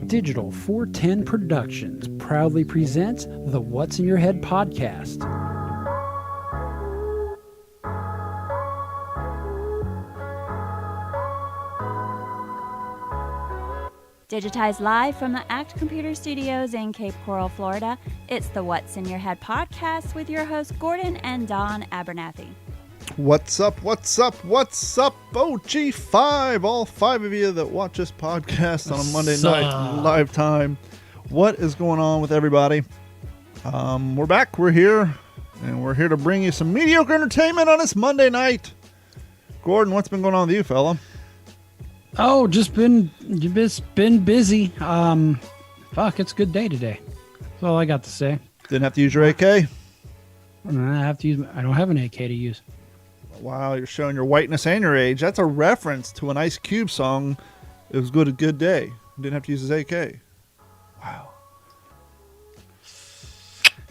Digital 410 Productions proudly presents the What's in Your Head podcast. Digitized live from the ACT Computer Studios in Cape Coral, Florida, it's the What's in Your Head podcast with your hosts Gordon and Don Abernathy. What's up, OG5, all five of you that watch this podcast on a Monday night live time. What is going on with everybody? We're back, we're here, and we're here to bring you some mediocre entertainment on this Monday night. Gordon, what's been going on with you, fella? Oh, just been busy. It's a good day today. That's all I got to say. Didn't have to use your AK? I don't have an AK to use. Wow, you're showing your whiteness and your age. That's a reference to an Ice Cube song. It was good, a good day. Didn't have to use his AK. Wow.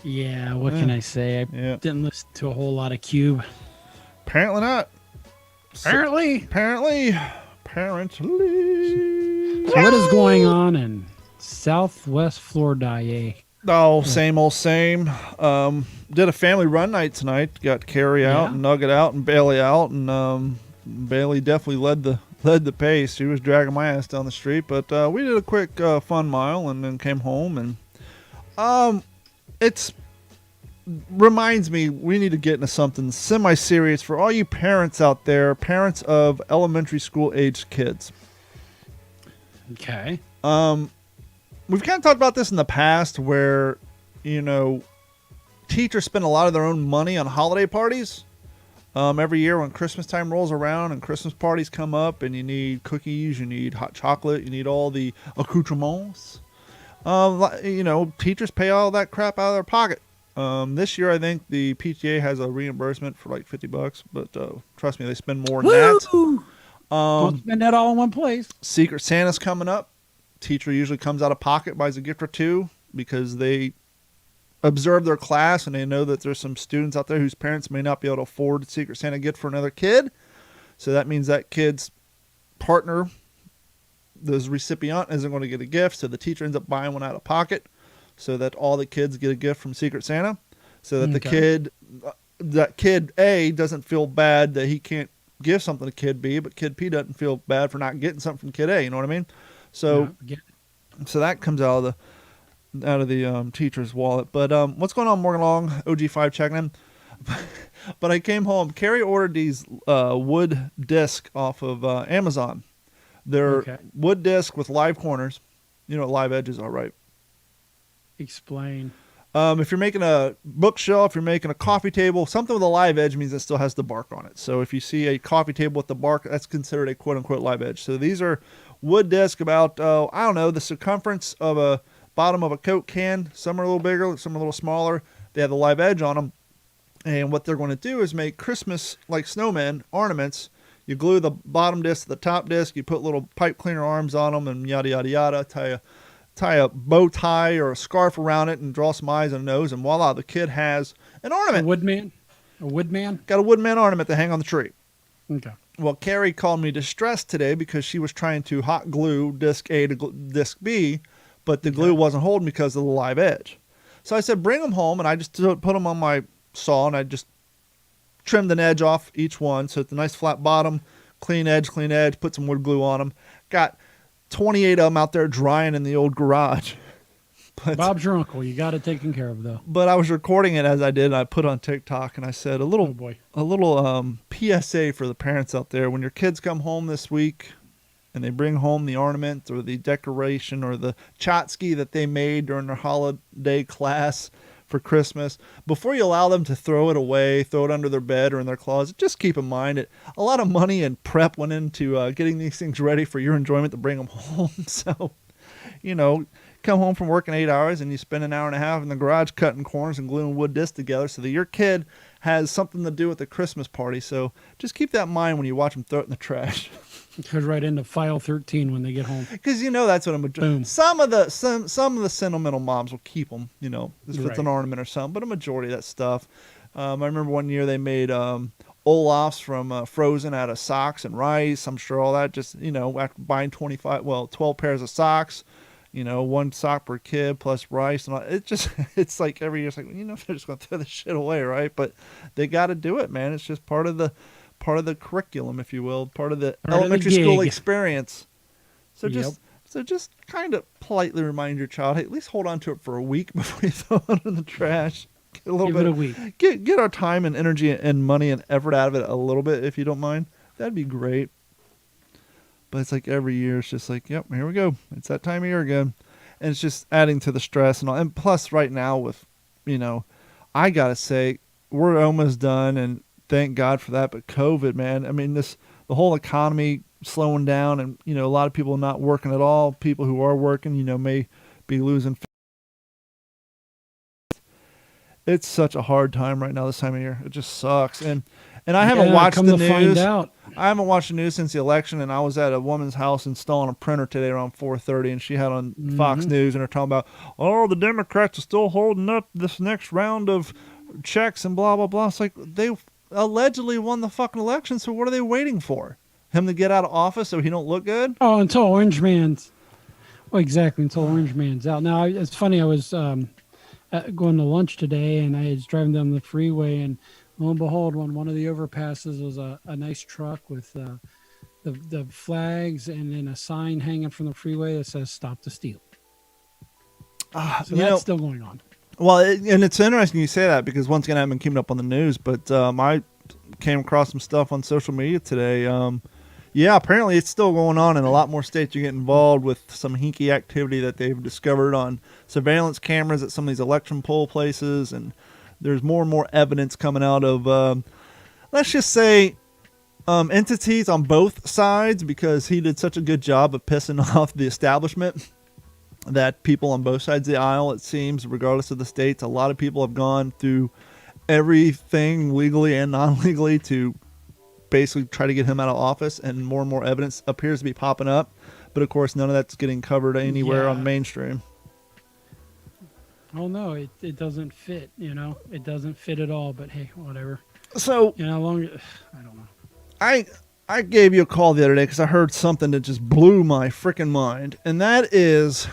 Yeah, what can I say? I didn't listen to a whole lot of Cube. Apparently not. Apparently. So what is going on in Southwest Florida? Oh, same old same. Did a family run night tonight. Got Carrie out and Nugget out and Bailey out, and Bailey definitely led the pace. She was dragging my ass down the street, but we did a quick fun mile and then came home. And it's reminds me we need to get into something semi-serious for all you parents out there, parents of elementary school aged kids. Okay. We've kind of talked about this in the past where, teachers spend a lot of their own money on holiday parties. Every year when Christmas time rolls around and Christmas parties come up and you need cookies, you need hot chocolate, you need all the accoutrements. Teachers pay all that crap out of their pocket. This year, I think the PTA has a reimbursement for like $50, but trust me, they spend more than that. Don't spend that all in one place. Secret Santa's coming up. Teacher usually comes out of pocket, buys a gift or two because they observe their class and they know that there's some students out there whose parents may not be able to afford a Secret Santa gift for another kid. So that means that kid's partner, the recipient, isn't going to get a gift. So the teacher ends up buying one out of pocket so that all the kids get a gift from Secret Santa. So that that kid A doesn't feel bad that he can't give something to kid B, but kid P doesn't feel bad for not getting something from kid A. You know what I mean? So, so that comes out of the teacher's wallet. But what's going on, Morgan Long? OG5 checking in. But I came home. Carrie ordered these wood disc off of Amazon. They're wood disc with live corners. You know what live edges are, right? Explain. If you're making a bookshelf, you're making a coffee table, something with a live edge means it still has the bark on it. So if you see a coffee table with the bark, that's considered a quote-unquote live edge. So these are wood disc about, the circumference of a bottom of a Coke can. Some are a little bigger, some are a little smaller. They have the live edge on them. And what they're going to do is make Christmas, like snowmen, ornaments. You glue the bottom disc to the top disc. You put little pipe cleaner arms on them and yada, yada, yada. Tie a bow tie or a scarf around it and draw some eyes and a nose, and voila, the kid has an ornament. A woodman? Got a woodman ornament to hang on the tree. Okay. Well, Carrie called me distressed today because she was trying to hot glue disc A to disc B, but the glue wasn't holding because of the live edge. So I said, bring them home, and I just put them on my saw, and I just trimmed an edge off each one, so it's a nice flat bottom, clean edge, put some wood glue on them. Got 28 of them out there drying in the old garage. But Bob's your uncle. You got it taken care of, though. But I was recording it as I did, and I put on TikTok, and I said a little PSA for the parents out there. When your kids come home this week and they bring home the ornament or the decoration or the tchotchke that they made during their holiday class for Christmas, before you allow them to throw it away, throw it under their bed or in their closet, just keep in mind that a lot of money and prep went into getting these things ready for your enjoyment to bring them home. So, come home from working 8 hours and you spend an hour and a half in the garage cutting corners and gluing wood discs together so that your kid has something to do with the Christmas party. So just keep that in mind when you watch them throw it in the trash. It goes right into file 13 when they get home. Because that's what some of the sentimental moms will keep them. If it's an ornament or something. But a majority of that stuff. I remember one year they made Olaf's from Frozen out of socks and rice. I'm sure all that just after buying 12 pairs of socks, one sock per kid plus rice and all. It's like every year it's like, they're just going to throw this shit away, right? But they got to do it, man. It's just part of the curriculum, if you will, part of the elementary school experience. So just kind of politely remind your child, hey, at least hold on to it for a week before you throw it in the trash. Get a little Give bit it a week. Get our time and energy and money and effort out of it a little bit, if you don't mind. That'd be great. But it's like every year, it's just like, yep, here we go. It's that time of year again. And it's just adding to the stress and all. And plus, right now with, I got to say, we're almost done. And thank God for that. But COVID, man, I mean, the whole economy slowing down and, a lot of people not working at all. People who are working, may be losing. It's such a hard time right now this time of year. It just sucks. And I haven't watched the news. Find out. I haven't watched the news since the election, and I was at a woman's house installing a printer today around 4:30, and she had on Fox News, and they're talking about, the Democrats are still holding up this next round of checks and blah, blah, blah. It's like, they allegedly won the fucking election, so what are they waiting for? Him to get out of office so he don't look good? Oh, until Orange Man's. Well, exactly, until Orange Man's out. Now, it's funny, I was going to lunch today, and I was driving down the freeway, and lo and behold, one of the overpasses was a nice truck with the flags and then a sign hanging from the freeway that says "Stop the Steal." So that's still going on. Well, and it's interesting you say that because once again, I haven't been keeping up on the news, but I came across some stuff on social media today. Apparently it's still going on in a lot more states. You get involved with some hinky activity that they've discovered on surveillance cameras at some of these election poll places, and there's more and more evidence coming out of, let's just say, entities on both sides, because he did such a good job of pissing off the establishment that people on both sides of the aisle, it seems, regardless of the states, a lot of people have gone through everything legally and non-legally to basically try to get him out of office, and more evidence appears to be popping up. But of course, none of that's getting covered anywhere on mainstream. Oh no, it doesn't fit, it doesn't fit at all, but hey, whatever. So, I don't know. I gave you a call the other day because I heard something that just blew my freaking mind. And that is,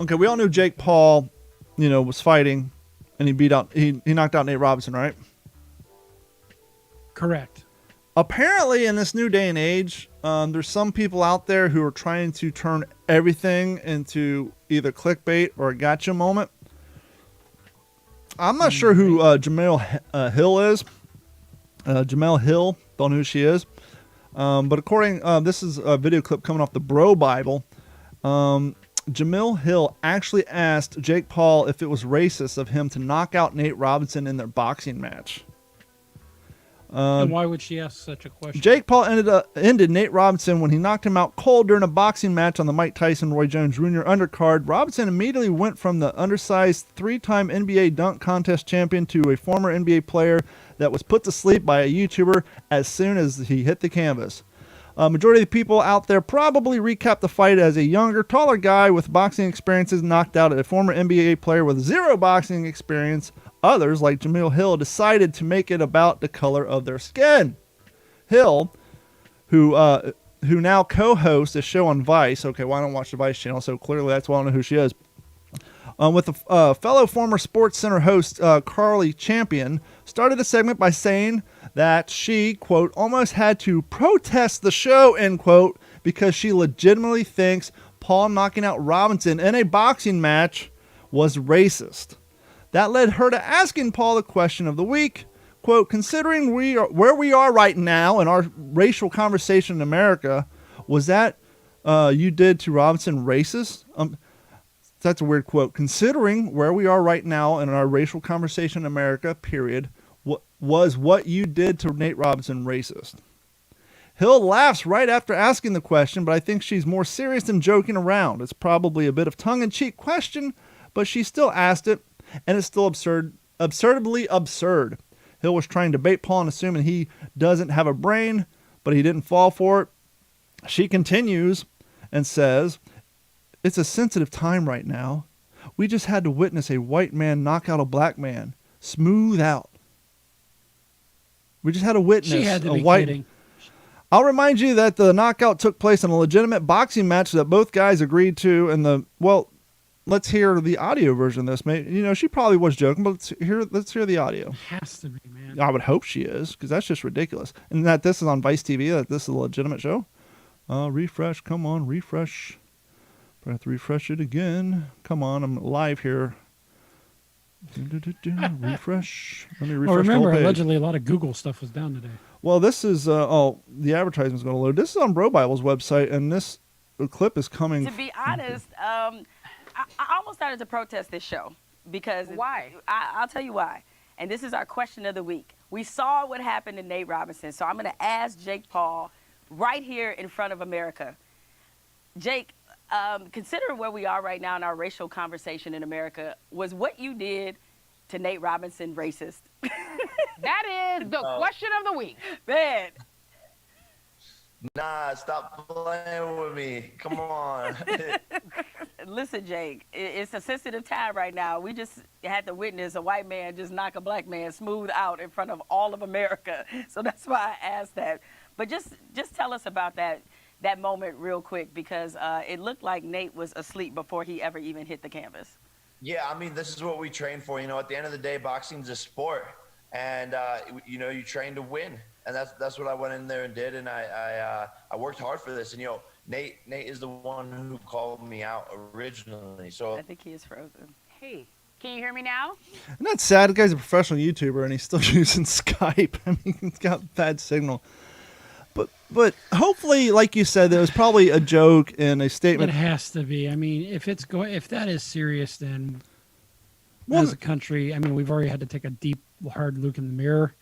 okay, we all knew Jake Paul, was fighting and he knocked out Nate Robinson, right? Correct. Apparently in this new day and age, there's some people out there who are trying to turn everything into either clickbait or a gotcha moment. I'm not sure who Jamel Hill is. Jamel Hill, don't know who she is. But according, this is a video clip coming off the Bro Bible. Jamel Hill actually asked Jake Paul if it was racist of him to knock out Nate Robinson in their boxing match. And why would she ask such a question? Jake Paul ended Nate Robinson when he knocked him out cold during a boxing match on the Mike Tyson-Roy Jones Jr. undercard. Robinson immediately went from the undersized three-time NBA dunk contest champion to a former NBA player that was put to sleep by a YouTuber as soon as he hit the canvas. Majority of the people out there probably recap the fight as a younger, taller guy with boxing experiences knocked out a former NBA player with zero boxing experience. Others, like Jamil Hill, decided to make it about the color of their skin. Hill, who now co-hosts a show on Vice. Okay, well, I don't watch the Vice channel, so clearly that's why I don't know who she is. With a fellow former Sports Center host, Carly Champion, started the segment by saying that she, quote, almost had to protest the show, end quote, because she legitimately thinks Paul knocking out Robinson in a boxing match was racist. That led her to asking Paul the question of the week, quote, considering where we are right now in our racial conversation in America, was that you did to Robinson racist? That's a weird quote. Considering where we are right now in our racial conversation in America, period, was what you did to Nate Robinson racist? Hill laughs right after asking the question, but I think she's more serious than joking around. It's probably a bit of tongue-in-cheek question, but she still asked it, and it's still absurdly absurd. Hill was trying to bait Paul and assuming he doesn't have a brain, but he didn't fall for it. She continues and says, it's a sensitive time right now. We just had to witness a white man knock out a black man. Smooth out. We just had to witness she had to a be white... kidding. I'll remind you that the knockout took place in a legitimate boxing match that both guys agreed to. And let's hear the audio version of this. Maybe, she probably was joking, but let's hear the audio. Has to be, man. I would hope she is, because that's just ridiculous. And that this is on Vice TV, that this is a legitimate show. Refresh, come on, refresh. I have to refresh it again. Come on, I'm live here. Refresh. Let me refresh. Oh, remember, the whole page. allegedly a lot of Google stuff was down today. Well, this is the advertisement's going to load. This is on Bro Bible's website, and this clip is coming. To be honest, I almost started to protest this show because Why? I'll tell you why. And this is our question of the week. We saw what happened to Nate Robinson, so I'm going to ask Jake Paul right here in front of America. Jake, considering where we are right now in our racial conversation in America, was what you did to Nate Robinson racist? That is the question of the week. Man, Nah, stop playing with me. Come on. listen, Jake, it's a sensitive time right now. We just had to witness a white man just knock a black man smooth out in front of all of America. So that's why I asked that. But just tell us about that moment real quick, because it looked like Nate was asleep before he ever even hit the canvas. Yeah, I mean, this is what we train for. At the end of the day, boxing's a sport. And, you train to win. And that's what I went in there and did. And I worked hard for this. And, Nate is the one who called me out originally. So I think he is frozen. Hey, can you hear me now? And that's sad. The guy's a professional YouTuber, and he's still using Skype. I mean, he's got bad signal. But hopefully, like you said, there was probably a joke and a statement. It has to be. I mean, if that is serious, then as a country, I mean, we've already had to take a deep, hard look in the mirror.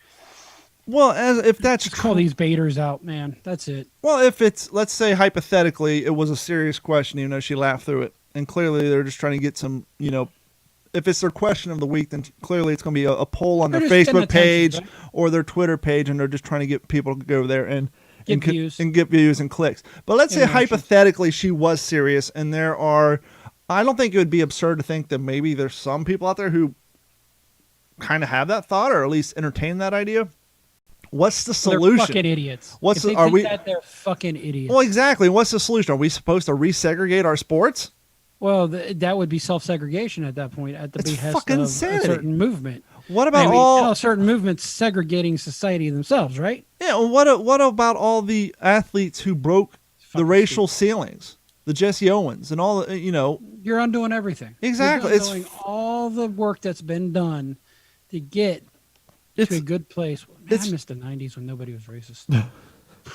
Well, if that's Just call these baiters out, man. That's it. Well, if it's, let's say hypothetically, it was a serious question, even though she laughed through it, and clearly they're just trying to get some, if it's their question of the week, then clearly it's going to be a poll on their They're just Facebook getting page attention, right? or their Twitter page, and they're just trying to get people to go there and Get views. and get views and clicks. But let's say Interactions. hypothetically she was serious, and I don't think it would be absurd to think that maybe there's some people out there who kind of have that thought, or at least entertain that idea. What's the solution? They're fucking idiots. What's if they think that, they're fucking idiots. Well, exactly. What's the solution? Are we supposed to resegregate our sports? Well, that would be self-segregation at that point, at the It's behest fucking of insanity. a certain movement. What about a certain movement segregating society themselves, right? Yeah. Well, what about all the athletes who broke the racial ceilings, the Jesse Owens, and all the You're undoing everything. Exactly. You're It's undoing all the work that's been done to get to a good place. Man, I missed the '90s when nobody was racist.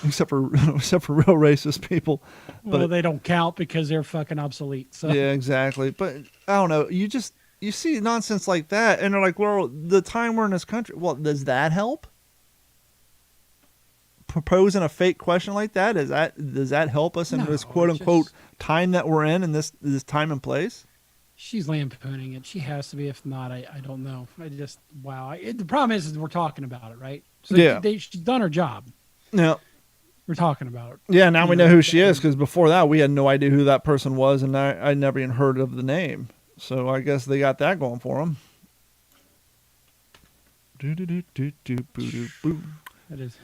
except for real racist people. Well, But they don't count because they're fucking obsolete. So yeah, exactly. But I don't know. You see nonsense like that, and they're like, well, the time we're in this country. Well, does that help? Proposing a fake question like that, does that help us in No, this quote it's unquote just- time that we're in this time and place? she's lampooning it. She has to be. If not, I don't know. Wow. The problem is we're talking about it, right? So Yeah. she's done her job. Yeah. We're talking about it. Yeah, now we know who she is, because before that we had no idea who that person was, and I never even heard of the name. So I guess they got that going for them. That is.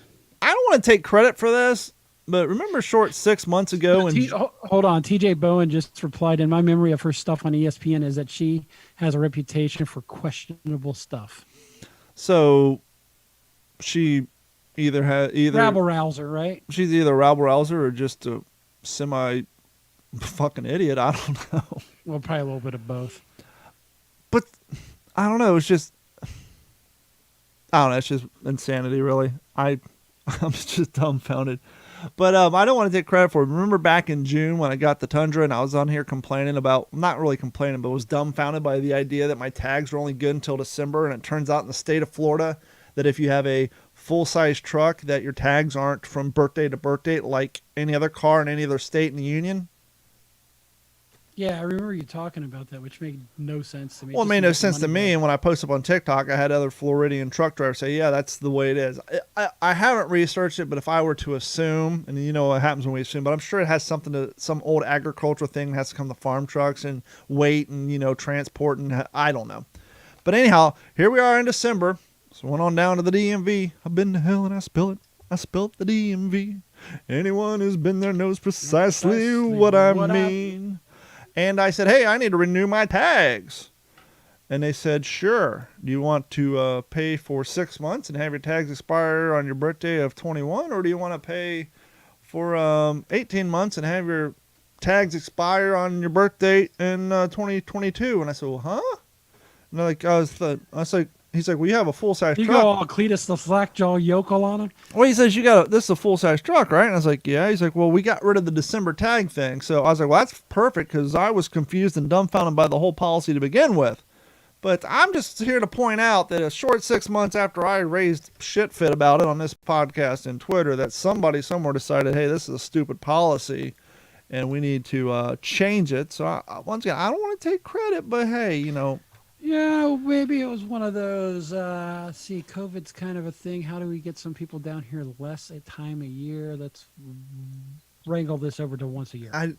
I don't want to take credit for this, but remember short 6 months ago when Hold on. TJ Bowen just replied, in my memory of her stuff on ESPN is that she has a reputation for questionable stuff. so she either Rabble rouser, right? she's either a rabble rouser or just a semi fucking idiot. I don't know. Well, probably a little bit of both. But I don't know. It's just It's just insanity, really. I'm just dumbfounded. But I don't want to take credit for it. Remember back in June when I got the Tundra and I was on here complaining about, not really complaining, but was dumbfounded by the idea that my tags were only good until December. And it turns out in the state of Florida that if you have a full-size truck, that your tags aren't from birthday to birthday like any other car in any other state in the union. Yeah, I remember you talking about that, which made no sense to me. Well, it Just made to no get the sense to money me. back. And when I posted up on TikTok, I had other Floridian truck drivers say, yeah, that's the way it is. I haven't researched it, but if I were to assume, and you know what happens when we assume, but I'm sure it has something to some old agricultural thing that has to come to farm trucks and weight and, transport. And I don't know. But anyhow, here we are in December. So went on down to the DMV. I've been to hell and I spill it. I spilt the DMV. Anyone who's been there knows precisely Precisely what I what I mean. And I said, hey, I need to renew my tags. And they said, sure. Do you want to pay for 6 months and have your tags expire on your birthday of 21? Or do you want to pay for 18 months and have your tags expire on your birthday in 2022? And I said, well, huh? And they're like, I was like, he's like, well, you have a full-size You truck. go all Cletus the Slackjaw yokel on him. Well, he says, this is a full-size truck, right? And I was like, yeah. He's like, well, we got rid of the December tag thing. So I was like, well, that's perfect because I was confused and dumbfounded by the whole policy to begin with. But I'm just here to point out that a short 6 months after I raised shit fit about it on this podcast and Twitter, that somebody somewhere decided, hey, this is a stupid policy and we need to change it. So once again, I don't want to take credit, but hey, Yeah, maybe it was one of those, see, COVID's kind of a thing. How do we get some people down here less a time a year? Let's wrangle this over to once a year. I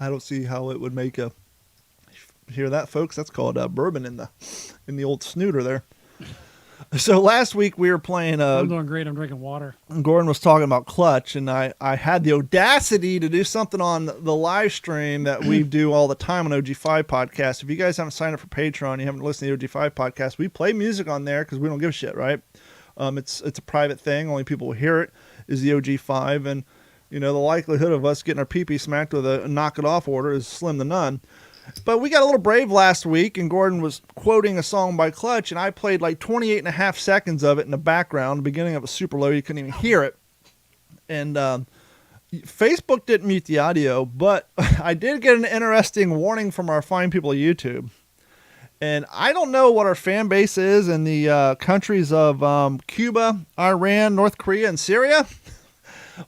don't see how it would make a... Hear that, folks? That's called bourbon in the old snooter there. So last week we were playing... I'm doing great. I'm drinking water. Gordon was talking about Clutch, and I had the audacity to do something on the live stream that we do all the time on OG5 podcast. If you guys haven't signed up for Patreon, you haven't listened to the OG5 podcast, we play music on there because we don't give a shit, right? It's a private thing. Only people will hear it is the OG5, and the likelihood of us getting our pee-pee smacked with a knock it off order is slim to none. But we got a little brave last week, and Gordon was quoting a song by Clutch, and I played like 28 and a half seconds of it in the background. The beginning of it super low. You couldn't even hear it. And Facebook didn't mute the audio, but I did get an interesting warning from our fine people at YouTube. And I don't know what our fan base is in the countries of Cuba, Iran, North Korea, and Syria.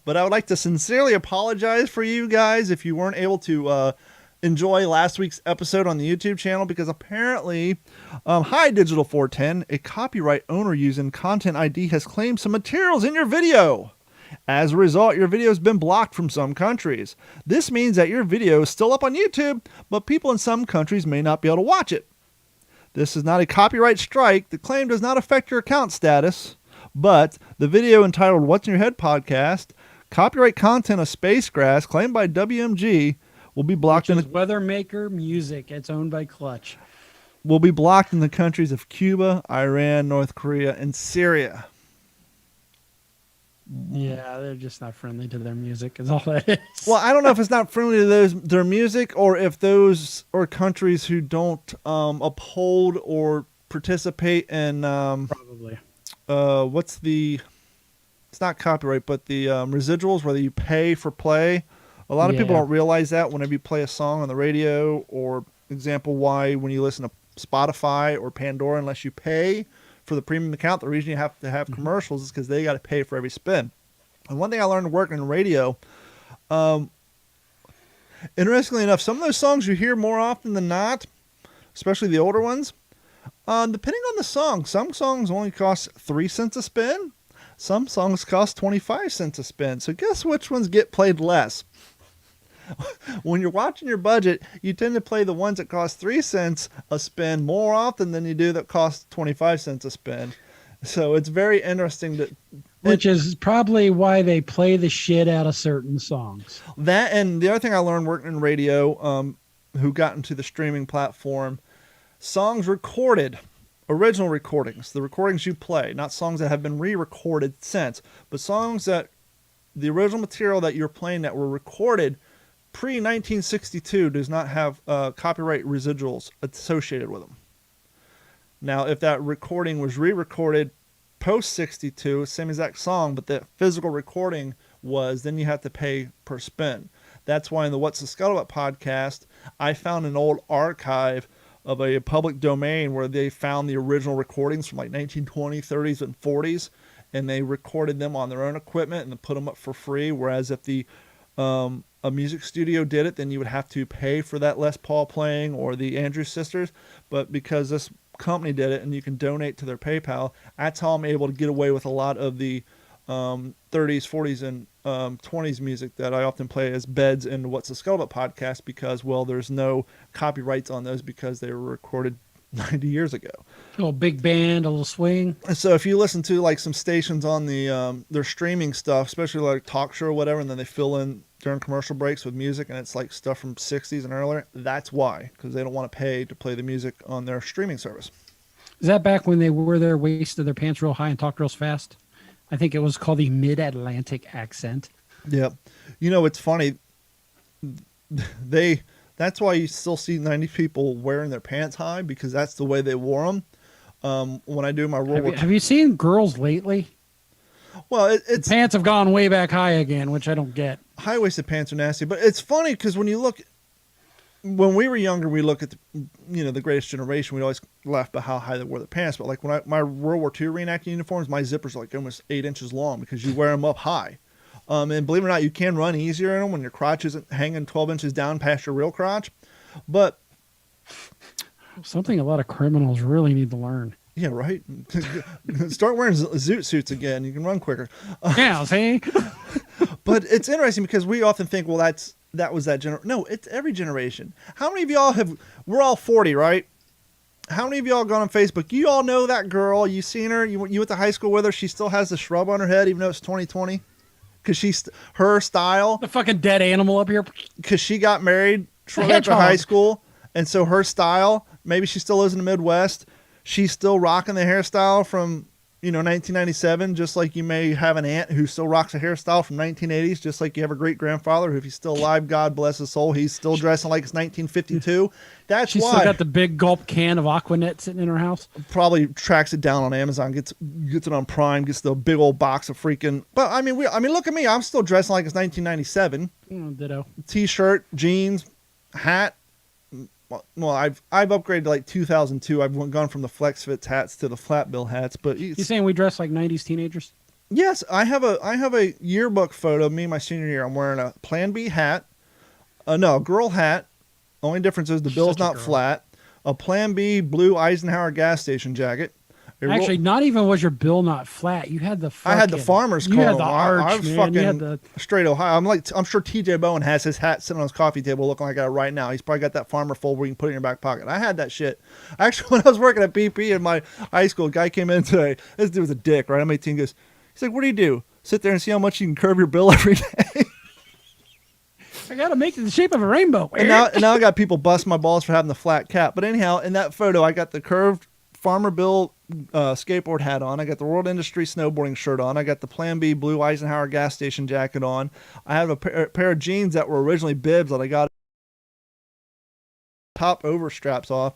But I would like to sincerely apologize for you guys if you weren't able to... enjoy last week's episode on the YouTube channel, because apparently, hi Digital 410, a copyright owner using Content ID has claimed some materials in your video. As a result, your video has been blocked from some countries. This means that your video is still up on YouTube, but people in some countries may not be able to watch it. This is not a copyright strike. The claim does not affect your account status, but the video entitled What's in Your Head podcast, copyright content of Space Grass, claimed by WMG, will be blocked Which is Weathermaker Music. It's owned by Clutch. Will be blocked in the countries of Cuba, Iran, North Korea, and Syria. Yeah, they're just not friendly to their music is all that is. Well, I don't know if it's not friendly to their music, or if those are countries who don't uphold or participate in Probably. it's not copyright, but the residuals, whether you pay for play. A lot of people don't realize that whenever you play a song on the radio, or example why when you listen to Spotify or Pandora, unless you pay for the premium account, the reason you have to have commercials is because they got to pay for every spin. And one thing I learned working in radio, interestingly enough, some of those songs you hear more often than not, especially the older ones, depending on the song, some songs only cost 3 cents a spin. Some songs cost 25 cents a spin. So guess which ones get played less? When you're watching your budget, you tend to play the ones that cost 3 cents a spin more often than you do that cost 25 cents a spin. So it's very interesting Which is probably why they play the shit out of certain songs. That, and the other thing I learned working in radio, who got into the streaming platform, songs recorded, original recordings, the recordings you play, not songs that have been re-recorded since, but songs that the original material that you're playing that were recorded pre-1962 does not have copyright residuals associated with them. Now, if that recording was re-recorded post-62, same exact song, but the physical recording was, then you have to pay per spin. That's why in the What's the Scuttlebutt podcast, I found an old archive of a public domain where they found the original recordings from like 1920s, 30s, and 40s, and they recorded them on their own equipment and put them up for free, whereas if the a music studio did it, then you would have to pay for that Les Paul playing or the Andrews Sisters. But because this company did it and you can donate to their PayPal, that's how I'm able to get away with a lot of the 30s, 40s, and 20s music that I often play as beds in What's the Scuttlebutt podcast, because, well, there's no copyrights on those because they were recorded 90 years ago. A little big band, a little swing. And so if you listen to like some stations on the their streaming stuff, especially like talk show or whatever, and then they fill in during commercial breaks with music, and it's like stuff from 60s and earlier, that's why, because they don't want to pay to play the music on their streaming service. Is that back when they wore their waist of their pants real high and talked real fast? I think it was called the Mid-Atlantic accent. Yeah. You know, it's funny. That's why you still see 90 people wearing their pants high, because that's the way they wore them. When I do my World War II. Have you seen girls lately? Well, it's the pants have gone way back high again, which I don't get. High-waisted pants are nasty, but it's funny because when we were younger, we look at the Greatest Generation. We always laugh about how high they wore their pants, but like when my World War II reenacting uniforms, my zippers are like almost 8 inches long because you wear them up high. And believe it or not, you can run easier in them when your crotch isn't hanging 12 inches down past your real crotch. But something a lot of criminals really need to learn. Yeah, right. Start wearing zoot suits again. You can run quicker. Yeah, see? But it's interesting because we often think, well, that was that generation. No, it's every generation. How many of y'all we're all 40, right? How many of y'all gone on Facebook? You all know that girl. You seen her. You went to high school with her. She still has the shrub on her head, even though it's 2020. Because her style. The fucking dead animal up here. Because she got married shortly after high school. And so her style, maybe she still lives in the Midwest. She's still rocking the hairstyle from, 1997, just like you may have an aunt who still rocks a hairstyle from 1980s, just like you have a great-grandfather who, if he's still alive, God bless his soul, he's still dressing like it's 1952. That's She's why. still got the big gulp can of Aquanet sitting in her house. Probably tracks it down on Amazon, gets it on Prime, gets the big old box of freaking. But I mean, look at me. I'm still dressing like it's 1997. Ditto. T-shirt, jeans, hat. Well, I've upgraded to like 2002. I've gone from the flex fits hats to the flat bill hats. But you saying we dress like 90s teenagers? Yes, I have a yearbook photo of me my senior year. I'm wearing a Plan B hat, a girl hat. Only difference is the bill's not flat. A Plan B blue Eisenhower gas station jacket. Actually, not even was your bill not flat. You had the I had the farmer's You car. had the arch, I was man. fucking You had the straight Ohio. I'm sure TJ Bowen has his hat sitting on his coffee table looking like I got it right now. He's probably got that farmer fold where you can put it in your back pocket. I had that shit. Actually, when I was working at BP in my high school, a guy came in today. This dude was a dick, right? I'm 18. He's like, what do you do? Sit there and see how much you can curve your bill every day? I got to make it the shape of a rainbow. And now I got people busting my balls for having the flat cap. But anyhow, in that photo, I got the curved Farmer Bill skateboard hat on. I got the World Industry snowboarding shirt on. I got the Plan B blue Eisenhower gas station jacket on. I have a pair of jeans that were originally bibs that I got top over straps off.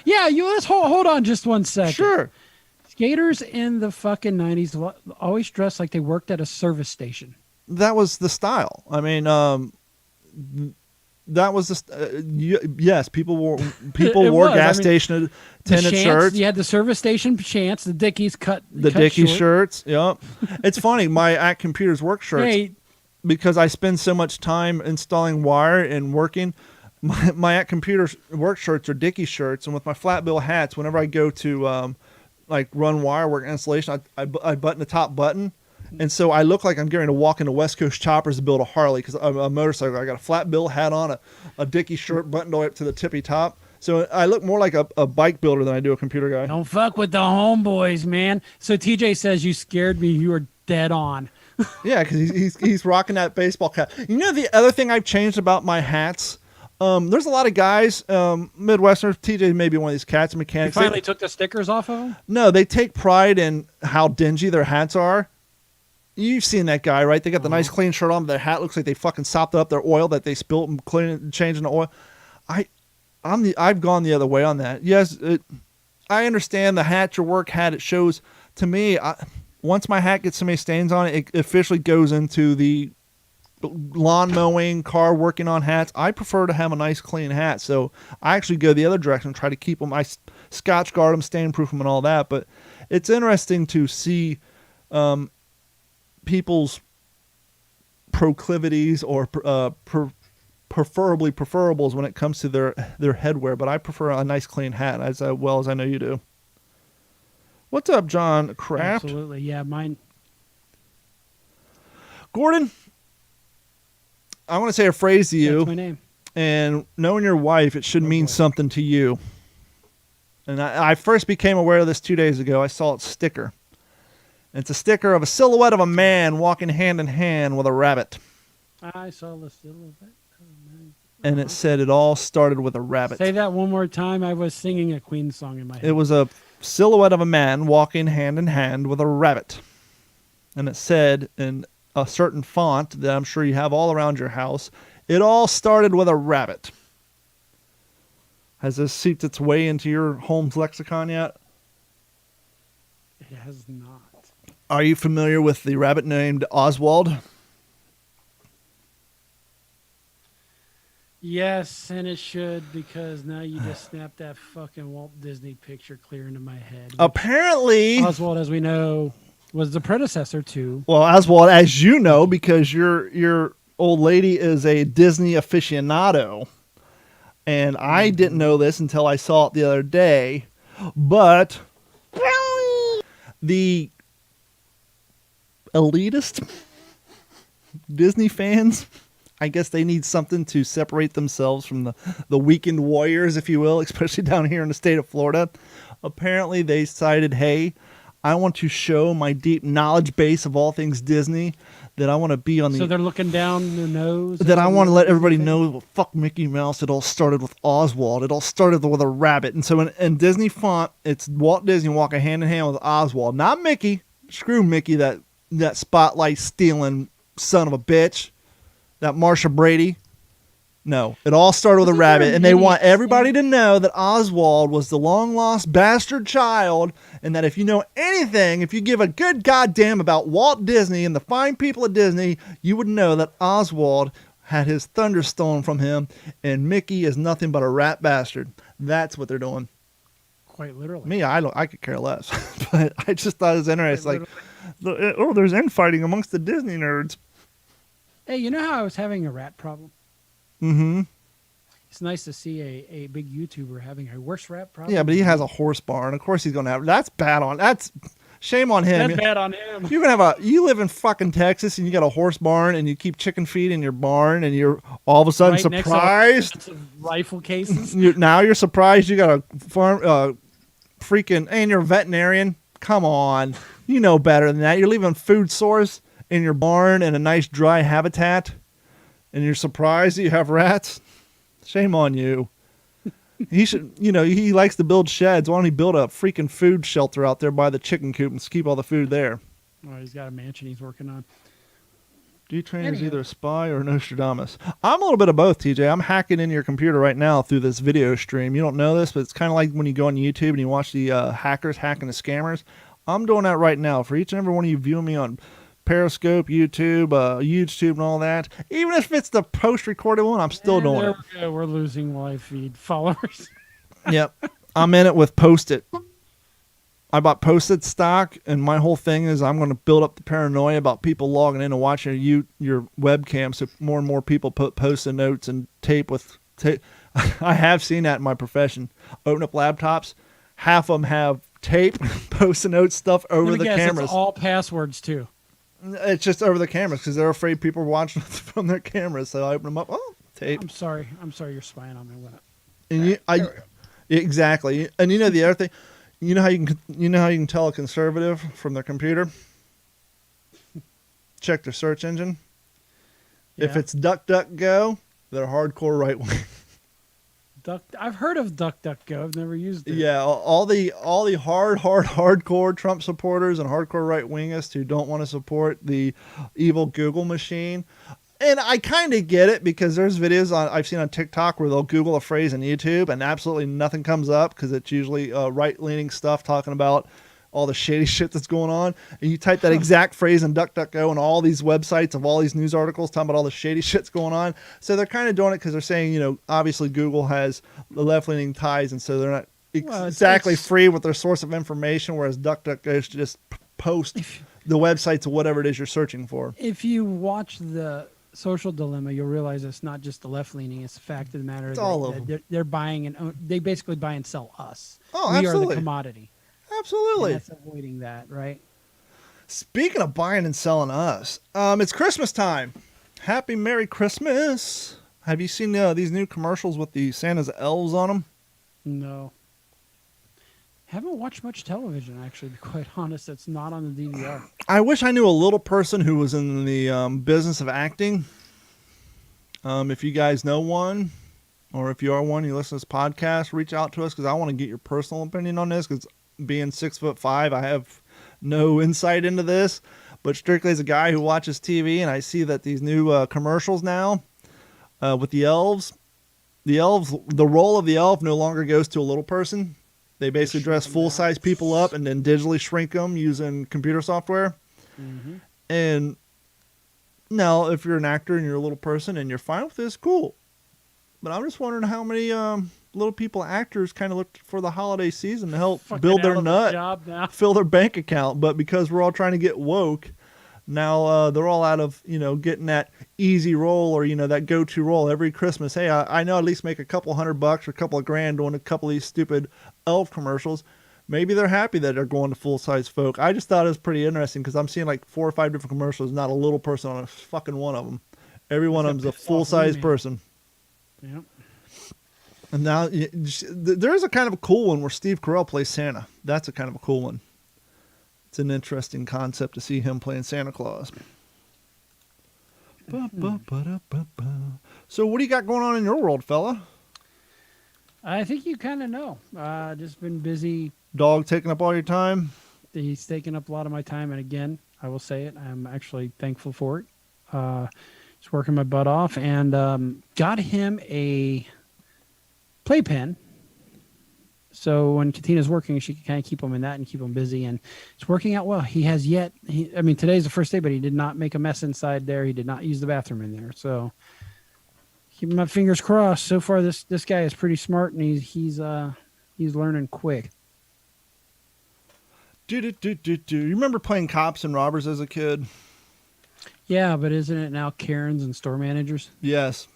Yeah, let's hold on just 1 second. Sure. Skaters in the fucking 90s always dressed like they worked at a service station. That was the style. I mean, that was yes, people wore gas station attendant shirts. You had the service station chants, the Dickies cut Dickies short. shirts. Yep. It's funny, my at computers work shirts, because I spend so much time installing wire and working. My at computers work shirts are Dickies shirts, and with my flat bill hats, whenever I go to like run wire work installation, I button the top button. And so I look like I'm getting to walk into West Coast Choppers to build a Harley, because I'm a motorcycle. I got a flat bill hat on, a Dickie shirt buttoned all the way up to the tippy top. So I look more like a bike builder than I do a computer guy. Don't fuck with the homeboys, man. So TJ says you scared me. You were dead on. Yeah, because he's rocking that baseball cap. You know, the other thing I've changed about my hats, there's a lot of guys, Midwesterners, TJ may be one of these cats mechanics. You finally took the stickers off of them? No, they take pride in how dingy their hats are. You've seen that guy, right? They got the nice clean shirt on, but their hat looks like they fucking sopped up their oil that they spilt and cleaning, changing the oil. I've gone the other way on that. Yes, I understand the hat's your work hat. It shows to me. Once my hat gets so many stains on it, it officially goes into the lawn mowing, car working on hats. I prefer to have a nice clean hat, so I actually go the other direction and try to keep them. I Scotch guard them, stain proof them, and all that. But it's interesting to see people's proclivities or preferably preferables when it comes to their headwear, but I prefer a nice clean hat as well as I know you do. What's up, John Kraft? Absolutely, yeah, mine. Gordon, I want to say a phrase to you. That's my name. And knowing your wife, it should mean something to you. And I first became aware of this 2 days ago. I saw its sticker. It's a sticker of a silhouette of a man walking hand in hand with a rabbit. I saw the silhouette. And it said it all started with a rabbit. Say that one more time. I was singing a Queen song in my head. It was a silhouette of a man walking hand in hand with a rabbit. And it said in a certain font that I'm sure you have all around your house, it all started with a rabbit. Has this seeped its way into your home's lexicon yet? It has not. Are you familiar with the rabbit named Oswald? Yes, and it should, because now you just snapped that fucking Walt Disney picture clear into my head. Apparently, Oswald, as we know, was the predecessor to. well, Oswald, as you know, because your old lady is a Disney aficionado, and I didn't know this until I saw it the other day, but the elitist Disney fans, I guess they need something to separate themselves from the weekend warriors, if you will, especially down here in the state of Florida. Apparently they decided, hey, I want to show my deep knowledge base of all things Disney, that I want to be on the... So they're looking down their nose? That I want to let everybody know, well, fuck Mickey Mouse, it all started with Oswald. It all started with a rabbit. And so in Disney font, it's Walt Disney walking hand in hand with Oswald. Not Mickey. Screw Mickey, that spotlight stealing son of a bitch. That Marsha Brady. No, it all started with a rabbit, and they want everybody to know that Oswald was the long-lost bastard child, and that if you know anything, if you give a good goddamn about Walt Disney and the fine people at Disney, you would know that Oswald had his thunder stolen from him, and Mickey is nothing but a rat bastard. That's what they're doing. Quite literally. Me, I could care less, but I just thought it was interesting. Like, oh, there's infighting amongst the Disney nerds. Hey, you know how I was having a rat problem? Mm-hmm. It's nice to see a big YouTuber having a worse rat problem. Yeah, but he has a horse barn. Of course he's going to have... That's bad on... That's... Shame on him. That's bad on him. You're going to have you live in fucking Texas and you got a horse barn and you keep chicken feed in your barn and you're all of a sudden Right next to surprised. Rifle cases. Now you're surprised you got a farm... freaking... And you're a veterinarian. Come on. You know better than that. You're leaving food source in your barn in a nice dry habitat. And you're surprised that you have rats? Shame on you. He should, he likes to build sheds. Why don't he build a freaking food shelter out there by the chicken coop and keep all the food there? Oh, he's got a mansion he's working on. D-Train is either a spy or Nostradamus. I'm a little bit of both, TJ. I'm hacking into your computer right now through this video stream. You don't know this, but it's kind of like when you go on YouTube and you watch the hackers hacking the scammers. I'm doing that right now. For each and every one of you viewing me on Periscope, YouTube, and all that. Even if it's the post-recorded one, I'm still doing it. There we go. We're losing live feed followers. Yep. I'm in it with Post-it. I bought Post-it stock, and my whole thing is I'm going to build up the paranoia about people logging in and watching your webcam, so more and more people put Post-it notes and tape with tape. I have seen that in my profession. Open up laptops. Half of them have tape, Post-it note stuff over the cameras. It's all passwords, too. It's just over the cameras because they're afraid people are watching from their cameras. So I open them up. Oh, tape. I'm sorry. You're spying on me. And exactly. And the other thing, you know how you can tell a conservative from their computer? Check their search engine. Yeah. If it's DuckDuckGo, they're hardcore right wing. I've heard of DuckDuckGo. I've never used it. Yeah, all the hardcore Trump supporters and hardcore right wingists who don't want to support the evil Google machine. And I kind of get it because there's videos I've seen on TikTok where they'll Google a phrase on YouTube and absolutely nothing comes up because it's usually right-leaning stuff talking about all the shady shit that's going on. And you type that exact phrase in DuckDuckGo and all these websites of all these news articles talking about all the shady shit's going on. So they're kind of doing it because they're saying, obviously Google has the left-leaning ties, and so they're not exactly free with their source of information, whereas DuckDuckGo should just post the websites of whatever it is you're searching for. If you watch the Social Dilemma, you'll realize it's not just the left-leaning. It's the fact of the matter that they're buying and own, they basically buy and sell us. Oh, we absolutely. are the commodity. Absolutely. And that's avoiding that, right? Speaking of buying and selling us, it's Christmas time. Happy Merry Christmas. Have you seen these new commercials with the Santa's elves on them? No. Haven't watched much television, actually, to be quite honest. That's not on the DVR. I wish I knew a little person who was in the business of acting. If you guys know one, or if you are one, you listen to this podcast, reach out to us because I want to get your personal opinion on this. Because being 6'5", I have no insight into this. But strictly as a guy who watches TV, and I see that these new commercials now with the elves, the role of the elf no longer goes to a little person. They basically dress full-size people up and then digitally shrink them using computer software. Mm-hmm. And now, if you're an actor and you're a little person and you're fine with this, cool. But I'm just wondering how many little people actors kind of look for the holiday season to help build their nut, fill their bank account. But because we're all trying to get woke, now they're all out of, getting that easy role or, that go-to role every Christmas. Hey, I know at least make a couple $100 or a couple of grand doing a couple of these stupid elf commercials. Maybe they're happy that they're going to full-size folk. I just thought it was pretty interesting because I'm seeing like 4 or 5 different commercials, not a little person on a fucking one of them. Every one of them's a full-size person. Yep. And now there's a kind of a cool one where Steve Carell plays Santa. That's a kind of a cool one. It's an interesting concept to see him playing Santa Claus. So what do you got going on in your world, fella? I think you kind of know. Just been busy. Dog taking up all your time? He's taking up a lot of my time. And again, I will say it. I'm actually thankful for it. Just working my butt off and got him a playpen. So when Katina's working, she can kind of keep him in that and keep him busy. And it's working out well. He has yet, today's the first day, but he did not make a mess inside there. He did not use the bathroom in there. So keeping my fingers crossed. So far, this guy is pretty smart and he's learning quick. You remember playing cops and robbers as a kid? Yeah, but isn't it now Karens and store managers? Yes.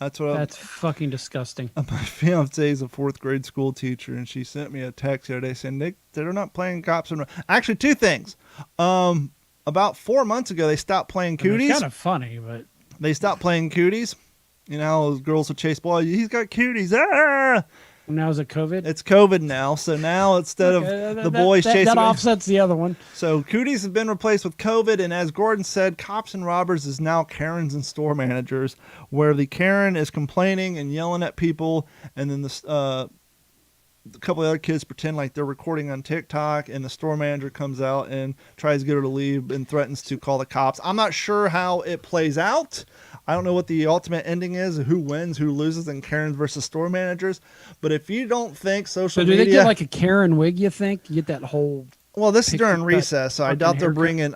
That's fucking disgusting. My fiance is a 4th grade school teacher, and she sent me a text the other day saying they're not playing cops and actually 2 things. About 4 months ago, they stopped playing cooties. It's kind of funny, but they stopped playing cooties. You know how those girls will chase boys. He's got cooties. Ah! Now is it COVID? It's COVID now. So now instead of the boys chasing... That offsets the other one. So cooties have been replaced with COVID. And as Gordon said, cops and robbers is now Karens and store managers, where the Karen is complaining and yelling at people. And then a couple of other kids pretend like they're recording on TikTok. And the store manager comes out and tries to get her to leave and threatens to call the cops. I'm not sure how it plays out. I don't know what the ultimate ending is, who wins, who loses in Karens versus store managers. But if you don't think social media... So do they get like a Karen wig, you think? You get that whole... Well, this is during recess, so I doubt they're bringing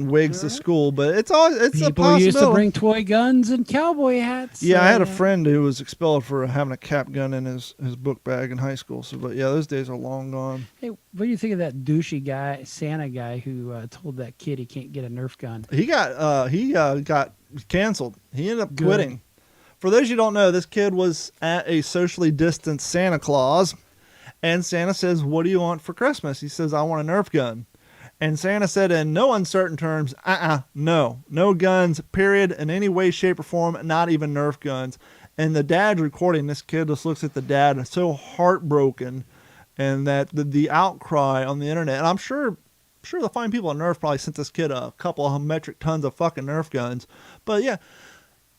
wigs to school, but it's a possibility. People used to bring toy guns and cowboy hats. Yeah, I had a friend who was expelled for having a cap gun in his book bag in high school. So, but yeah, those days are long gone. Hey, what do you think of that douchey guy, Santa guy, who told that kid he can't get a Nerf gun? He got canceled. He ended up quitting. For those you don't know, this kid was at a socially distanced Santa Claus. And Santa says, "What do you want for Christmas?" He says, "I want a Nerf gun." And Santa said in no uncertain terms, no guns, period, in any way, shape, or form, not even Nerf guns. And the dad's recording. This kid just looks at the dad and so heartbroken, and that the outcry on the internet. And I'm sure the fine people at Nerf probably sent this kid a couple of metric tons of fucking Nerf guns. But yeah,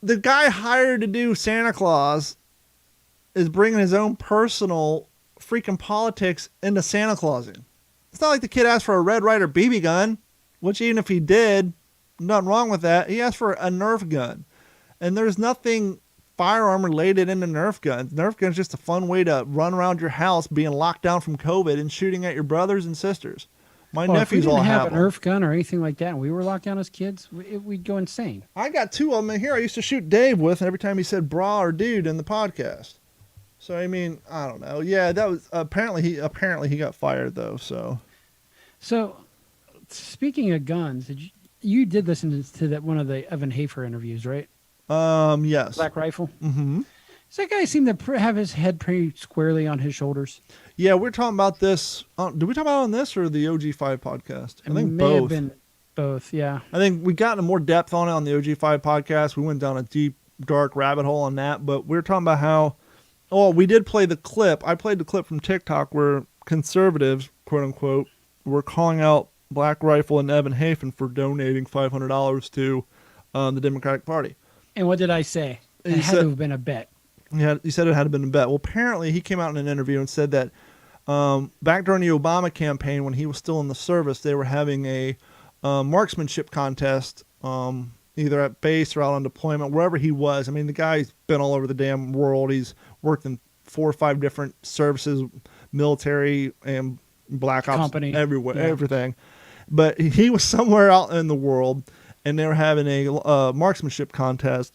the guy hired to do Santa Claus is bringing his own personal freaking politics into Santa Clausing. It's not like the kid asked for a Red Ryder BB gun, which even if he did, nothing wrong with that. He asked for a Nerf gun. And there's nothing firearm related into Nerf guns. Nerf guns just a fun way to run around your house being locked down from COVID and shooting at your brothers and sisters. My nephews all have a Nerf gun or anything like that, and we were locked down as kids, we'd go insane. I got 2 of them in here I used to shoot Dave with every time he said bra or dude in the podcast. So, I mean, I don't know. Yeah, that was apparently he got fired though. So speaking of guns, you did listen to that one of the Evan Hafer interviews, right? Yes. Black Rifle. Mm-hmm. Does that guy seem to have his head pretty squarely on his shoulders? Yeah, we're talking about this. Did we talk about it on this or the OG5 podcast? I think may both. Have been both. Yeah. I think we got into more depth on it on the OG5 podcast. We went down a deep, dark rabbit hole on that, but we were talking about how. Oh, we did play the clip. I played the clip from TikTok where conservatives, quote unquote, were calling out Black Rifle and Evan Hafen for donating $500 to the Democratic Party. And what did I say? It You had said- to have been a bet. Yeah, he said it had been a bet. Well, apparently he came out in an interview and said that back during the Obama campaign, when he was still in the service, they were having a marksmanship contest, either at base or out on deployment, wherever he was. I mean, the guy's been all over the damn world. He's worked in 4 or 5 different services, military and black ops, Company. everywhere, Yeah. everything. But he was somewhere out in the world, and they were having a marksmanship contest.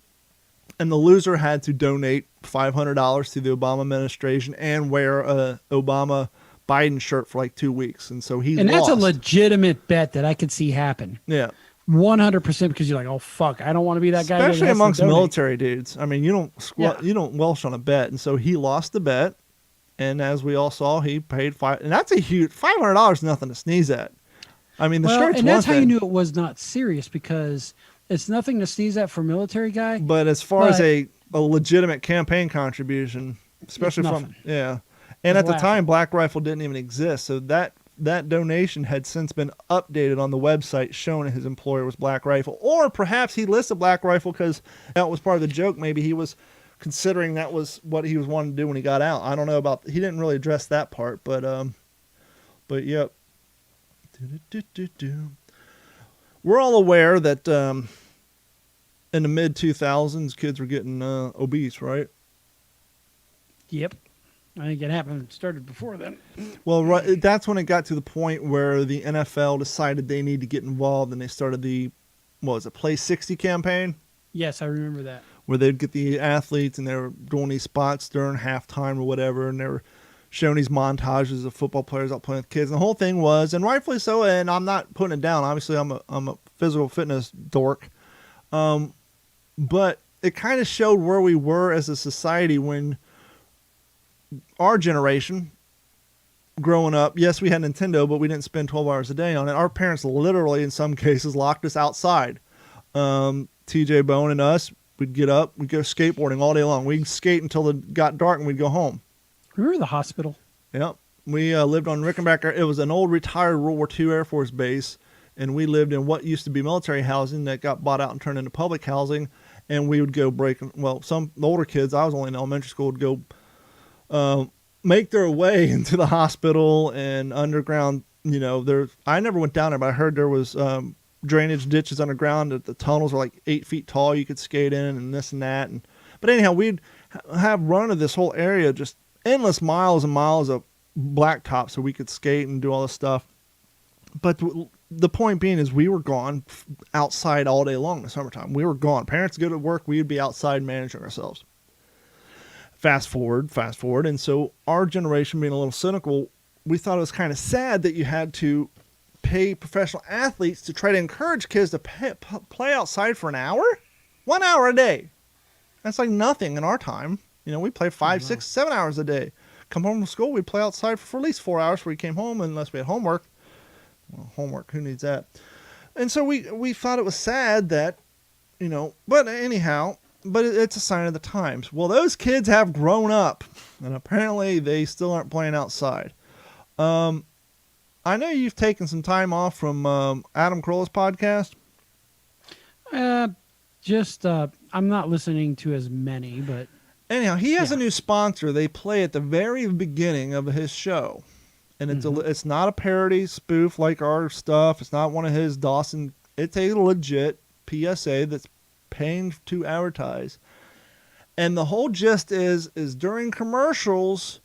And the loser had to donate $500 to the Obama administration and wear a Obama Biden shirt for like 2 weeks. And so he And that's a lost. legitimate bet that I could see happen. Yeah. 100%, because you're like, oh, fuck, I don't want to be that guy. that Especially has to amongst donate. military dudes. I mean, you don't Yeah. you don't welsh on a bet. And so he lost the bet. And as we all saw, he paid and that's a huge $500 is nothing to sneeze at. I mean, the Well, shirt's and one that's how you thing, knew it was not serious, because it's nothing to sneeze at for a military guy. but as far as but- a legitimate campaign contribution, especially from nothing. yeah. And It's at the laughing. time, Black Rifle didn't even exist. So that donation had since been updated on the website showing his employer was Black Rifle. Or perhaps he listed Black Rifle because that was part of the joke. Maybe he was considering that was what he was wanting to do when he got out. I don't know about, he didn't really address that part, but yep. We're all aware that in the mid 2000s, kids were getting obese, right? Yep. I think it happened, started before then. Well, right, that's when it got to the point where the NFL decided they need to get involved, and they started the, what was it, Play 60 campaign, Yes, I remember that. where they'd get the athletes and they were doing these spots during halftime or whatever, and they were showing these montages of football players out playing with kids. And the whole thing was, and rightfully so, and I'm not putting it down. Obviously, I'm a physical fitness dork, but it kind of showed where we were as a society when our generation growing up, yes, we had Nintendo, but we didn't spend 12 hours a day on it. Our parents literally, in some cases, locked us outside. TJ Bone and us, we'd get up, we'd go skateboarding all day long. We'd skate until it got dark and we'd go home. Remember the hospital? Yep. We lived on Rickenbacker. It was an old retired World War II Air Force base, and we lived in what used to be military housing that got bought out and turned into public housing. And we would go the older kids, I was only in elementary school, would go make their way into the hospital and underground. You know, I never went down there, but I heard there was drainage ditches underground. That the tunnels were like 8 feet tall. You could skate in and this and that. But anyhow, we'd have run to this whole area, just endless miles and miles of blacktop, so we could skate and do all this stuff. But the point being is, we were gone outside all day long in the summertime. We were gone. Parents go to work. We would be outside managing ourselves. Fast forward. And so our generation, being a little cynical, we thought it was kind of sad that you had to pay professional athletes to try to encourage kids to play outside for an hour? 1 hour a day. That's like nothing in our time. You know, we played 5, 6, 7 hours a day. Come home from school, we'd play outside for at least 4 hours before we came home, unless we had homework. Well, homework, who needs that? And so we thought it was sad that, you know, but anyhow, it's a sign of the times. Well, those kids have grown up, and apparently they still aren't playing outside. I know you've taken some time off from Adam Carolla's podcast. I'm not listening to as many, but Anyhow, he has Yeah. a new sponsor they play at the very beginning of his show. And it's not a parody spoof like our stuff. It's not one of his Dawson. It's a legit PSA that's paying to advertise. And the whole gist is during commercials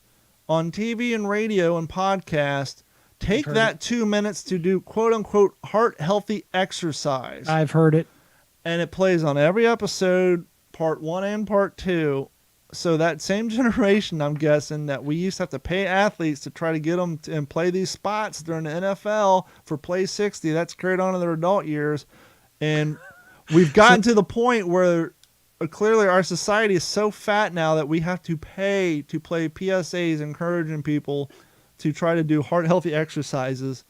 on TV and radio and podcast, take heard that 2 minutes to do quote unquote heart healthy exercise. I've heard it. And it plays on every episode, part 1 and part 2. So that same generation, I'm guessing, that we used to have to pay athletes to try to get them and play these spots during the NFL for Play 60, that's carried on in their adult years. And we've gotten to the point where clearly our society is so fat now that we have to pay to play PSAs encouraging people to try to do heart-healthy exercises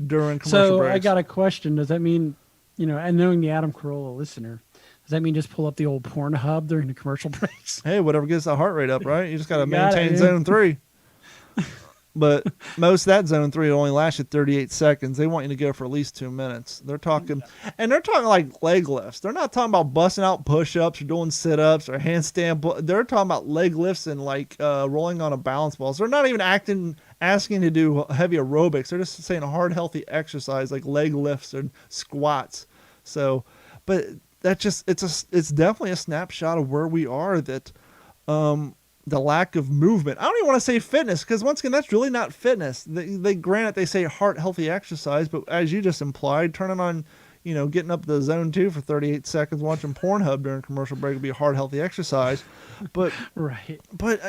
during commercial So breaks. I got a question. Does that mean, and knowing the Adam Carolla listener, does that mean just pull up the old Pornhub during the commercial breaks? Hey, whatever gets the heart rate up, right? You just got to You got it, maintain dude. zone 3. But most of that zone 3 only lasted 38 seconds. They want you to go for at least 2 minutes. They're talking, and they're talking like leg lifts. They're not talking about busting out push-ups or doing sit-ups or handstand. They're talking about leg lifts and like rolling on a balance ball. So they're not even asking to do heavy aerobics. They're just saying a hard, healthy exercise like leg lifts and squats. So, but that just it's definitely a snapshot of where we are. That the lack of movement. I don't even want to say fitness, because once again, that's really not fitness. They granted, they say heart healthy exercise, but as you just implied, turning on, getting up to zone 2 for 38 seconds, watching Pornhub during commercial break would be a heart healthy exercise. But Right. But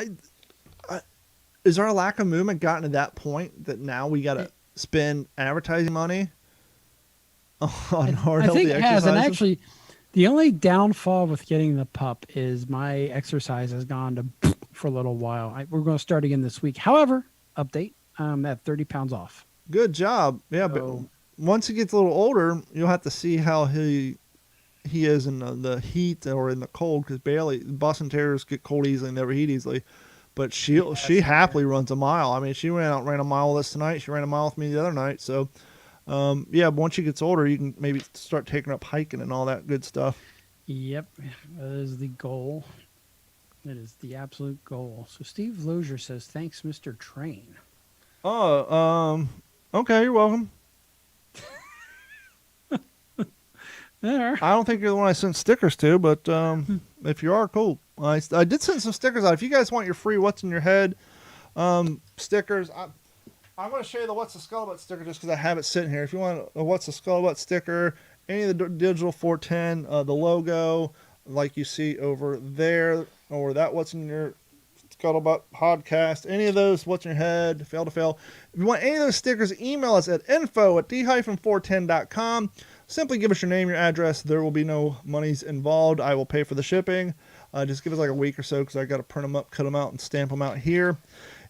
is our lack of movement gotten to that point that now we got to spend advertising money on heart I healthy think it exercises? has, and actually, the only downfall with getting the pup is my exercise has gone to for a little while. We're going to start again this week. However, update, I'm at 30 pounds off. Good job. Yeah, So- but once he gets a little older, you'll have to see how he is in the heat or in the cold, because Boston Terriers get cold easily and never heat easily. But she happily runs a mile. I mean, she ran a mile with us tonight. She ran a mile with me the other night. So, yeah, once she gets older, you can maybe start taking her up hiking and all that good stuff. Yep, that is the goal. It is the absolute goal. So Steve Lozier says, "Thanks, Mr. Train." Oh, okay, you're welcome. There. I don't think you're the one I sent stickers to, but if you are, cool. I did send some stickers out. If you guys want your free What's in Your Head stickers, I'm going to show you the What's the Scuttlebutt sticker just because I have it sitting here. If you want a What's the Scuttlebutt sticker, any of the digital 410, the logo, like you see over there, or that What's in Your Scuttlebutt podcast, any of those, What's in Your Head, Fail to Fail. If you want any of those stickers, email us at info@d-410.com. Simply give us your name, your address. There will be no monies involved. I will pay for the shipping. Just give us like a week or so, because I got to print them up, cut them out, and stamp them out here.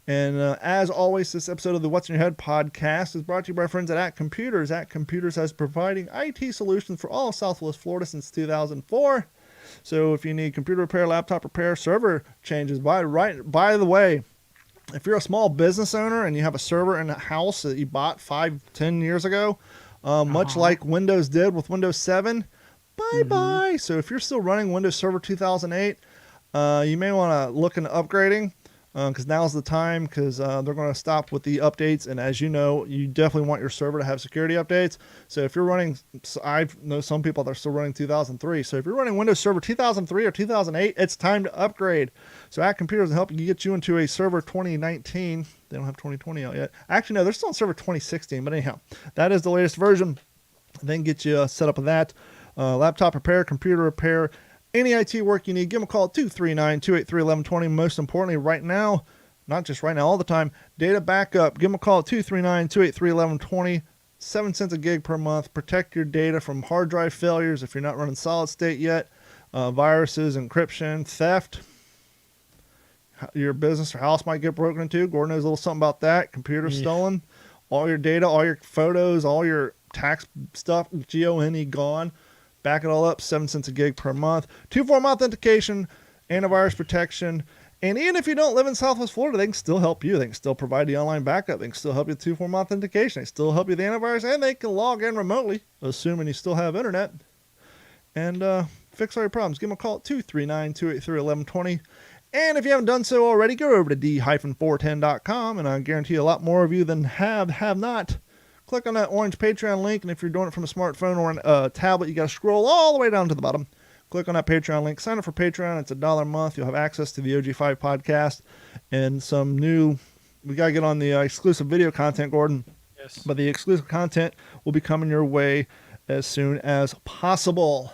And as always, this episode of the What's in Your Head podcast is brought to you by our friends at Computers. Computers has providing IT solutions for all of Southwest Florida since 2004. So if you need computer repair, laptop repair, server changes, by the way, if you're a small business owner and you have a server in a house that you bought 5-10 years ago, much like Windows did with Windows 7, bye-bye. So if you're still running Windows Server 2008, you may want to look into upgrading, because now's the time, because they're going to stop with the updates. And as you know, you definitely want your server to have security updates. So if you're running, I know some people that are still running 2003. So if you're running Windows Server 2003 or 2008, it's time to upgrade. So Computers will help you get you into a Server 2019. They don't have 2020 out yet. Actually, no, they're still on Server 2016. But anyhow, that is the latest version. Then get you set up with that. Laptop repair, computer repair, any IT work you need, give them a call at 239-283-1120. Most importantly, right now, not just right now, all the time, data backup. Give them a call at 239-283-1120. 7 cents a gig per month. Protect your data from hard drive failures if you're not running solid state yet. Viruses, encryption, theft. Your business or house might get broken into. Gordon knows a little something about that. Computer stolen. All your data, all your photos, all your tax stuff, GONE gone. Back it all up, 7 cents a gig per month. 2-form authentication, antivirus protection. And even if you don't live in Southwest Florida, they can still help you. They can still provide the online backup. They can still help you with 2-form authentication. They still help you with the antivirus, and they can log in remotely, assuming you still have internet, and fix all your problems. Give them a call at 239-283-1120. And if you haven't done so already, go over to d-410.com, and I guarantee a lot more of you than have not. Click on that orange Patreon link, and if you're doing it from a smartphone or a tablet, you got to scroll all the way down to the bottom. Click on that Patreon link. Sign up for Patreon. It's $1 a month. You'll have access to the OG5 podcast and some new. We got to get on the exclusive video content, Gordon. Yes. But the exclusive content will be coming your way as soon as possible.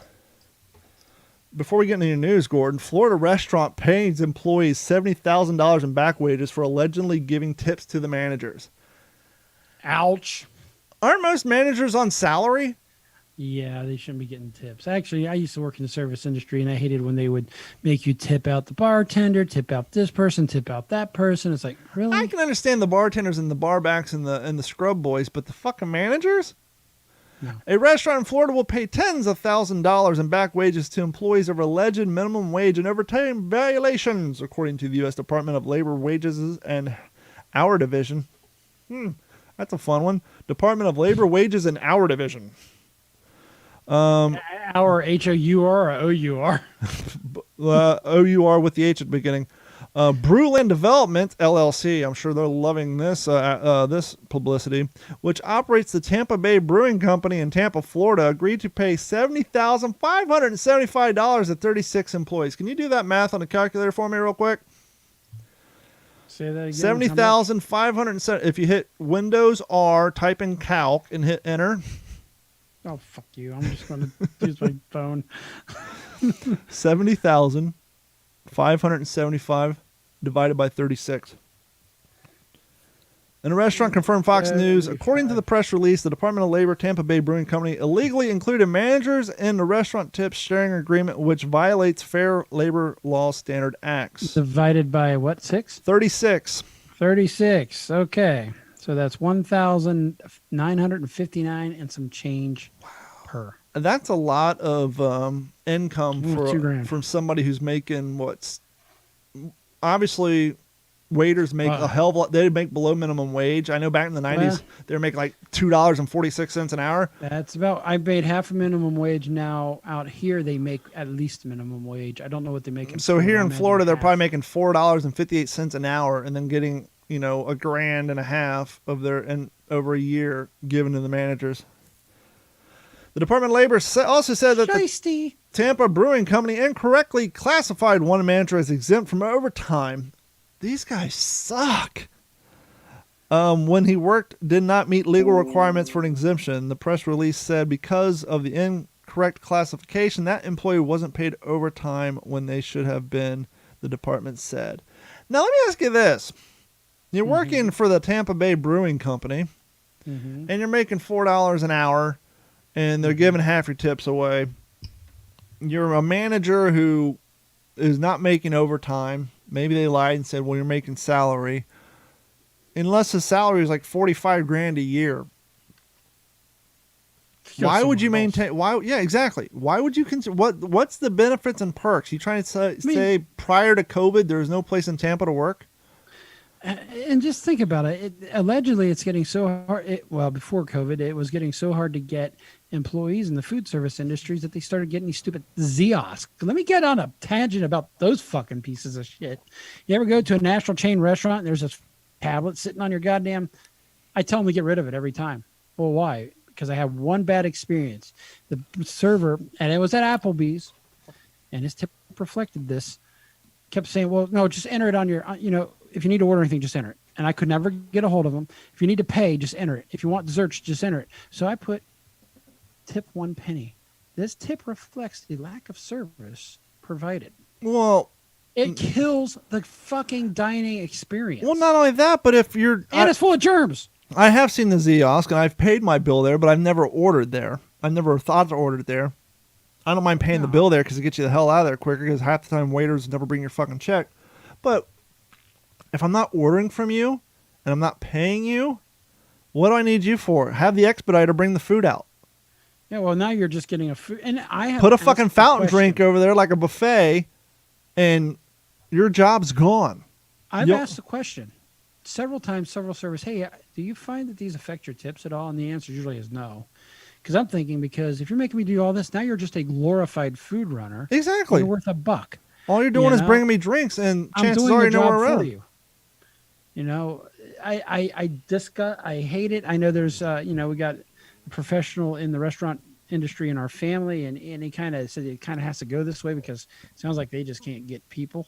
Before we get into your news, Gordon, Florida restaurant pays employees $70,000 in back wages for allegedly giving tips to the managers. Ouch. Aren't most managers on salary? Yeah, they shouldn't be getting tips. Actually, I used to work in the service industry, and I hated when they would make you tip out the bartender, tip out this person, tip out that person. It's like, really? I can understand the bartenders and the barbacks and the scrub boys, but the fucking managers? No. A restaurant in Florida will pay tens of thousands of dollars in back wages to employees over alleged minimum wage and overtime violations, according to the U.S. Department of Labor Wages and Hour division. That's a fun one. Department of Labor, Wages, and Hour Division. Our H-O-U-R or O-U-R? O-U-R with the H at the beginning. Brewland Development, LLC. I'm sure they're loving this this publicity, which operates the Tampa Bay Brewing Company in Tampa, Florida, agreed to pay $70,575 to 36 employees. Can you do that math on a calculator for me real quick? Say that again. 70,570. If you hit Windows R, type in calc, and hit enter. Oh, fuck you. I'm just going to use my phone. 70,575 divided by 36. And a restaurant confirmed Fox News. According to the press release, the Department of Labor Tampa Bay Brewing Company illegally included managers in the restaurant tips sharing agreement, which violates Fair Labor Law Standard Acts. Divided by what, 6? 36. 36. Okay. So that's 1,959 and some change per. That's a lot of income $2,000. from somebody who's making what's obviously waiters make a hell of a lot. They make below minimum wage. I know back in the 90s they were making like $2.46 an hour. That's about. I paid half a minimum wage. Now out here they make at least minimum wage. I don't know what they make. So here in Florida they're probably making $4.58 an hour and then getting $1,500 of their and over a year given to the managers. The Department of Labor also said that the Tampa Brewing Company incorrectly classified one manager as exempt from overtime. These guys suck. When he worked, did not meet legal requirements for an exemption. The press release said because of the incorrect classification, that employee wasn't paid overtime when they should have been, the department said. Now, let me ask you this. You're working for the Tampa Bay Brewing Company, and you're making $4 an hour, and they're giving half your tips away. You're a manager who is not making overtime. Maybe they lied and said, well, you're making salary. Unless the salary is like $45,000 a year. Why would you maintain? Why? Yeah, exactly. Why would you consider? What's the benefits and perks? You trying to say prior to COVID, there was no place in Tampa to work? And just think about it. Allegedly, it's getting so hard. Before COVID, it was getting so hard to get employees in the food service industries that they started getting these stupid Zios. Let me get on a tangent about those fucking pieces of shit. You ever go to a national chain restaurant and there's a tablet sitting on your goddamn... I tell them to get rid of it every time. Well, why? Because I had one bad experience. The server, and it was at Applebee's, and his tip reflected this, kept saying, well, no, just enter it on your, if you need to order anything, just enter it. And I could never get a hold of him. If you need to pay, just enter it. If you want desserts, just enter it. So I put tip 1 penny. This tip reflects the lack of service provided. Well, it kills the fucking dining experience. Well, not only that, but if you're... And it's full of germs. I have seen the Zios, and I've paid my bill there, but I've never ordered there. I've never thought to order it there. I don't mind paying the bill there because it gets you the hell out of there quicker because half the time waiters never bring your fucking check. But if I'm not ordering from you and I'm not paying you, what do I need you for? Have the expediter bring the food out. Yeah, well, now you're just getting a food. And I have put a fucking fountain drink over there like a buffet, and your job's gone. I've asked the question several times, several servers, hey, do you find that these affect your tips at all? And the answer usually is no. Because I'm thinking, because if you're making me do all this, now you're just a glorified food runner. Exactly. You're worth $1. All you're doing is bringing me drinks, and chances are you're nowhere around. You. I hate it. I know there's, we got a professional in the restaurant industry in our family, and he kind of said it kind of has to go this way because it sounds like they just can't get people.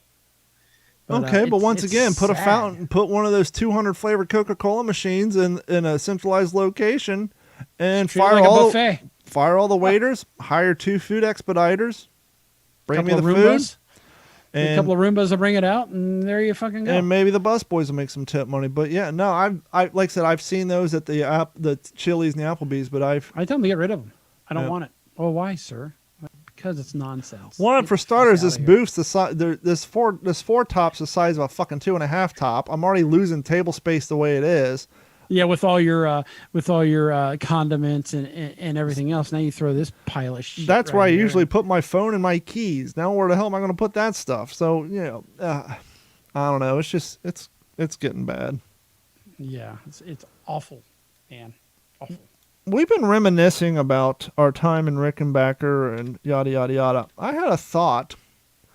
But, but once again, put a fountain, put one of those 200 flavored Coca-Cola machines in a centralized location, and fire all the waiters, hire 2 food expediters, bring me the food, and a couple of Roombas will bring it out, and there you fucking go. And maybe the bus boys will make some tip money. But yeah, no, I like I said, I've seen those at the Chili's and the Applebee's, but I tell them to get rid of them. I don't want it. Well, why, sir? Because it's nonsense. One, for starters, this booth's the size. This four top's the size of a fucking 2.5 top. I'm already losing table space the way it is. Yeah, with all your condiments and everything else. Now you throw this pile of shit. That's where I usually put my phone and my keys. Now where the hell am I going to put that stuff? So I don't know. It's just it's getting bad. Yeah, it's awful, man. Awful. We've been reminiscing about our time in Rickenbacker and yada, yada, yada. I had a thought.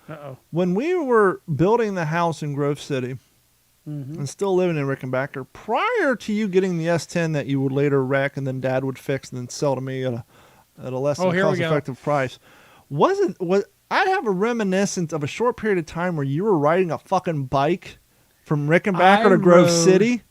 Uh-oh. When we were building the house in Grove City Mm-hmm. and still living in Rickenbacker, prior to you getting the S10 that you would later wreck and then Dad would fix and then sell to me at a less than Oh, here we go. cost-effective price, I have a reminiscence of a short period of time where you were riding a fucking bike from Rickenbacker to Grove City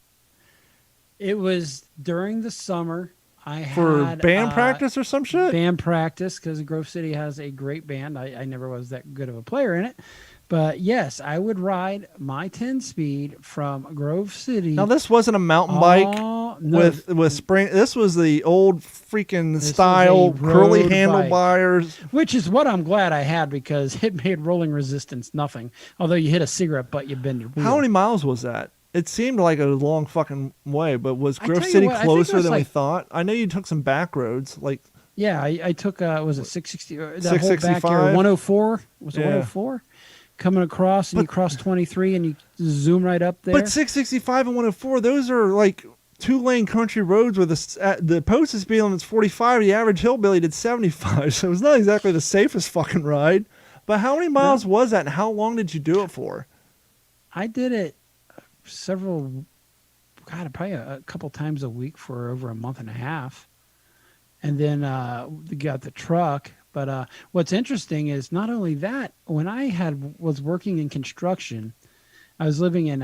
It was during the summer. I for had band practice or some shit? band practice because Grove City has a great band. I never was that good of a player in it, but yes, I would ride my 10-speed from Grove City. Now this wasn't a mountain bike no, with spring. This was the old freaking This was style a curly road bike. handlebars. which is what I'm glad I had because it made rolling resistance nothing. Although you hit a cigarette butt, you bend your wheel. How many miles was that? It seemed like a long fucking way, but was I Grove tell you City what, I think it closer was than we like- thought? I know you took some back roads, like Yeah, I took was it 660? That whole back 665? area, 104 was it Yeah. 104? Coming across and you cross 23 and you zoom right up there. But 665 and 104, those are like 2-lane country roads with the posted speed limit's 45. The average hillbilly did 75, so it was not exactly the safest fucking ride. But how many miles was that, and how long did you do it for? I did it probably a couple times a week for over a month and a half. And then we got the truck. But what's interesting is not only that, when I was working in construction, I was living in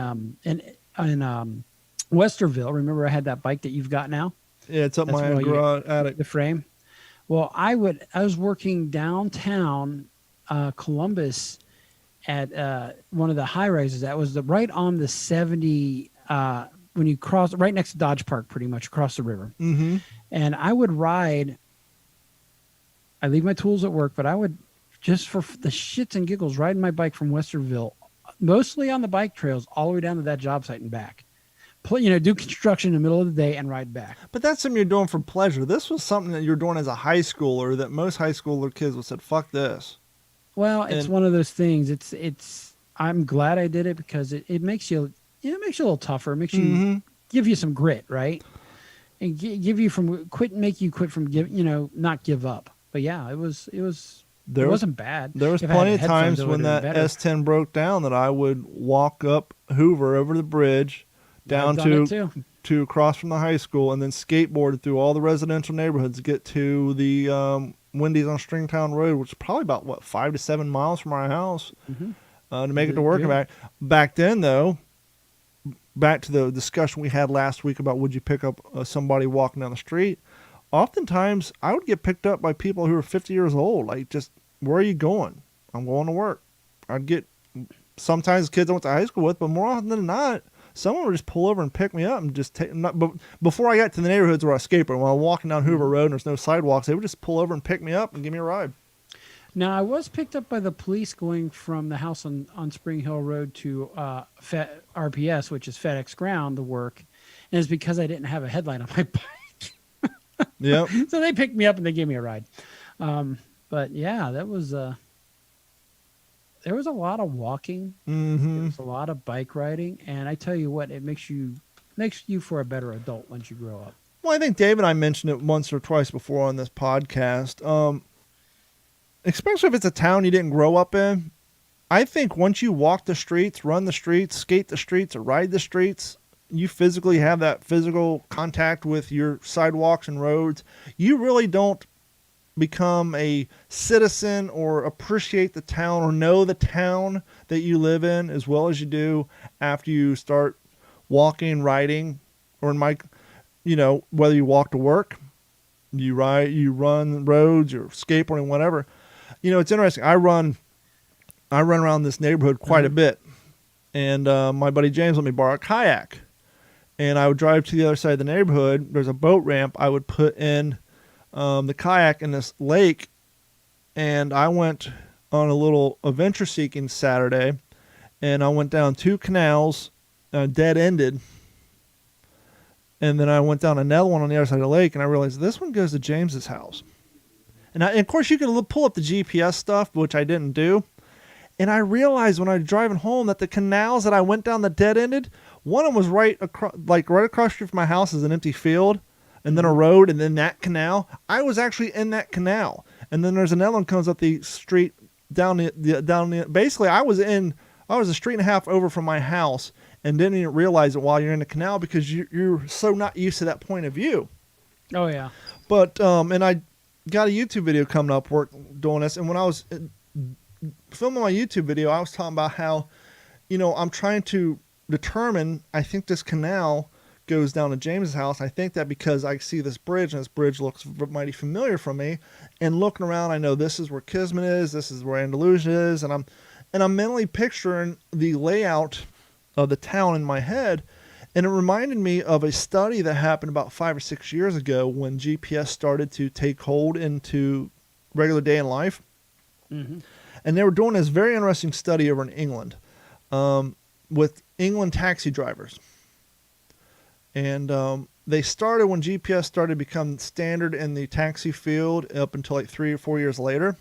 Westerville. Remember I had that bike that you've got now? Yeah, it's up That's my where you- garage attic. The frame. Well, I was working downtown Columbus at one of the high rises that was right on the 70 when you cross right next to Dodge Park, pretty much across the river. Mm-hmm. And I would ride. I leave my tools at work, but I would just for the shits and giggles riding my bike from Westerville, mostly on the bike trails, all the way down to that job site and back. Do construction in the middle of the day and ride back. But that's something you're doing for pleasure. This was something that you're doing as a high schooler that most high schooler kids would said, "Fuck this." Well, it's one of those things. It's. I'm glad I did it because it makes you. It makes you a little tougher. It makes you give you some grit, right? And give you make you quit from not give up. But yeah, it wasn't bad. There was If I had plenty of headphones, times it when would've that been better. S10 broke down that I would walk up Hoover over the bridge down I've done it too. to across from the high school and then skateboarded through all the residential neighborhoods to get to the Wendy's on Stringtown Road, which is probably about 5 to 7 miles from our house to make it to work and back. Back then, though, back to the discussion we had last week about would you pick up somebody walking down the street. Oftentimes, I would get picked up by people who were 50 years old. Like, just, where are you going? I'm going to work. I'd get, sometimes kids I went to high school with, but more often than not, someone would just pull over and pick me up and just take, before I got to the neighborhoods where I skateboard, when I'm walking down Hoover Road and there's no sidewalks, they would just pull over and pick me up and give me a ride. Now, I was picked up by the police going from the house on Spring Hill Road to RPS, which is FedEx Ground, to work. And it's because I didn't have a headlight on my bike. Yep. So they picked me up and they gave me a ride. But yeah, that was there was a lot of walking. Mm-hmm. There was a lot of bike riding. And I tell you what, it makes you for a better adult once you grow up. Well, I think Dave and I mentioned it once or twice before on this podcast. Especially if it's a town you didn't grow up in. I think once you walk the streets, run the streets, skate the streets, or ride the streets, you physically have that physical contact with your sidewalks and roads. You really don't become a citizen or appreciate the town or know the town that you live in as well as you do after you start walking, riding, or in my, whether you walk to work, you run roads, you're skateboarding, whatever. It's interesting. I run around this neighborhood quite a bit, and my buddy James let me borrow a kayak, and I would drive to the other side of the neighborhood. There's a boat ramp. I would put in the kayak in this lake, and I went on a little adventure seeking Saturday, and I went down 2 canals, dead ended, and then I went down another one on the other side of the lake, and I realized this one goes to James's house. And of course, you can pull up the GPS stuff, which I didn't do. And I realized when I was driving home that the canals that I went down the dead ended One of them was right across the street from my house is an empty field, and then a road, and then that canal. I was actually in that canal, and then there's another one comes up the street down the. Basically, I was a street and a half over from my house, and didn't even realize it while you're in the canal because you're so not used to that point of view. Oh yeah. But and I got a YouTube video coming up doing this, and when I was filming my YouTube video, I was talking about how, I'm trying to determine, I think this canal goes down to James's house. I think that because I see this bridge, and this bridge looks mighty familiar from me, and looking around, I know this is where Kismet is, this is where Andalusia is, and I'm mentally picturing the layout of the town in my head. And it reminded me of a study that happened about 5 or 6 years ago when GPS started to take hold into regular day in life. Mm-hmm. And they were doing this very interesting study over in England with England taxi drivers. And they started when GPS started to become standard in the taxi field up until like 3 or 4 years later.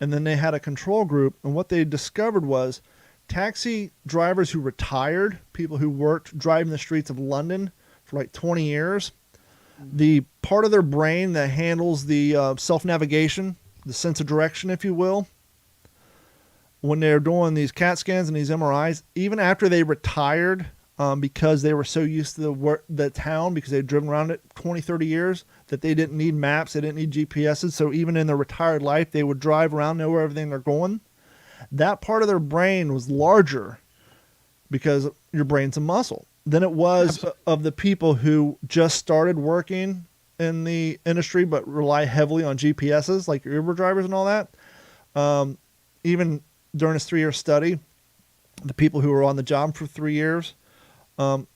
And then they had a control group. And what they discovered was taxi drivers who retired, people who worked driving the streets of London for like 20 years, the part of their brain that handles the self-navigation, the sense of direction, if you will, when they're doing these CAT scans and these MRIs, even after they retired, because they were so used to the town, because they'd driven around it 20, 30 years, that they didn't need maps, they didn't need GPSs. So even in their retired life, they would drive around, know where everything they're going. That part of their brain was larger because your brain's a muscle than it was of the people who just started working in the industry but rely heavily on GPSs, like your Uber drivers and all that. Even during this 3-year study, the people who were on the job for 3 years, the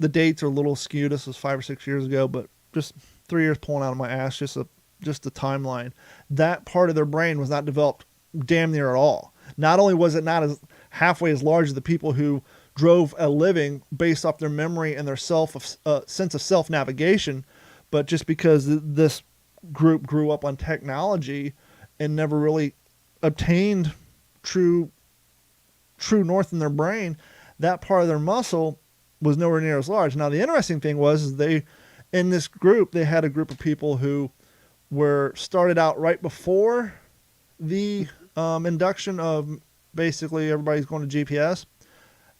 dates are a little skewed. This was 5 or 6 years ago, but just 3 years pulling out of my ass, just the timeline. That part of their brain was not developed damn near at all. Not only was it not as halfway as large as the people who drove a living based off their memory and their sense of self-navigation, but just because this group grew up on technology and never really obtained true north in their brain, that part of their muscle was nowhere near as large. Now, the interesting thing was in this group, they had a group of people who were started out right before the induction of basically everybody's going to GPS.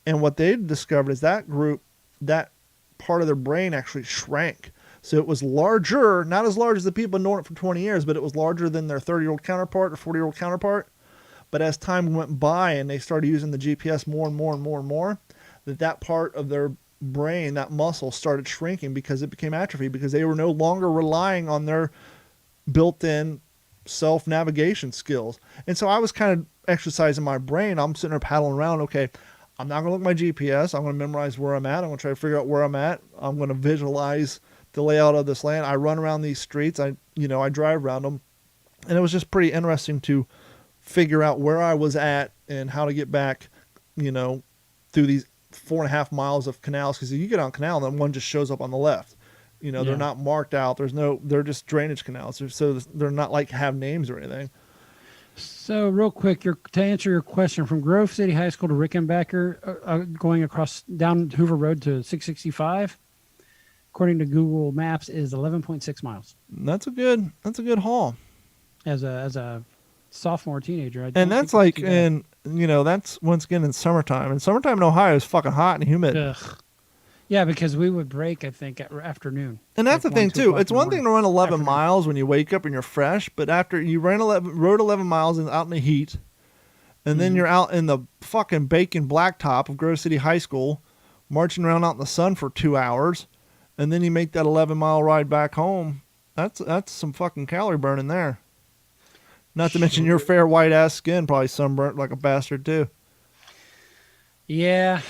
And what they discovered is that group, that part of their brain actually shrank. So it was larger, not as large as the people knowing it for 20 years, but it was larger than their 30-year-old counterpart or 40-year-old counterpart. But as time went by and they started using the GPS more and more and more and more, that part of their brain, that muscle, started shrinking because it became atrophy, because they were no longer relying on their built-in self-navigation skills. And so I was kind of exercising my brain. I'm sitting there paddling around. Okay, I'm not going to look at my GPS. I'm going to memorize where I'm at. I'm going to try to figure out where I'm at. I'm going to visualize the layout of this land. I run around these streets. I drive around them. And it was just pretty interesting to figure out where I was at and how to get back, through these 4.5 miles of canals. Because you get on canal, and then one just shows up on the left. They're not marked out. They're just drainage canals. So they're not like have names or anything. So real quick, to answer your question, from Grove City High School to Rickenbacker, going across down Hoover Road to 665, according to Google Maps, is 11.6 miles. That's a good haul. As a sophomore teenager, and that's like that's once again in summertime. And summertime in Ohio is fucking hot and humid. Ugh. Yeah, because we would break, I think, at afternoon. And that's the thing, too. It's one thing to run 11 miles when you wake up and you're fresh, but after you rode 11 miles out in the heat, and then you're out in the fucking bacon blacktop of Grove City High School, marching around out in the sun for 2 hours, and then you make that 11-mile ride back home, that's some fucking calorie burning there. Not to mention your fair white-ass skin, probably sunburnt like a bastard, too. Yeah.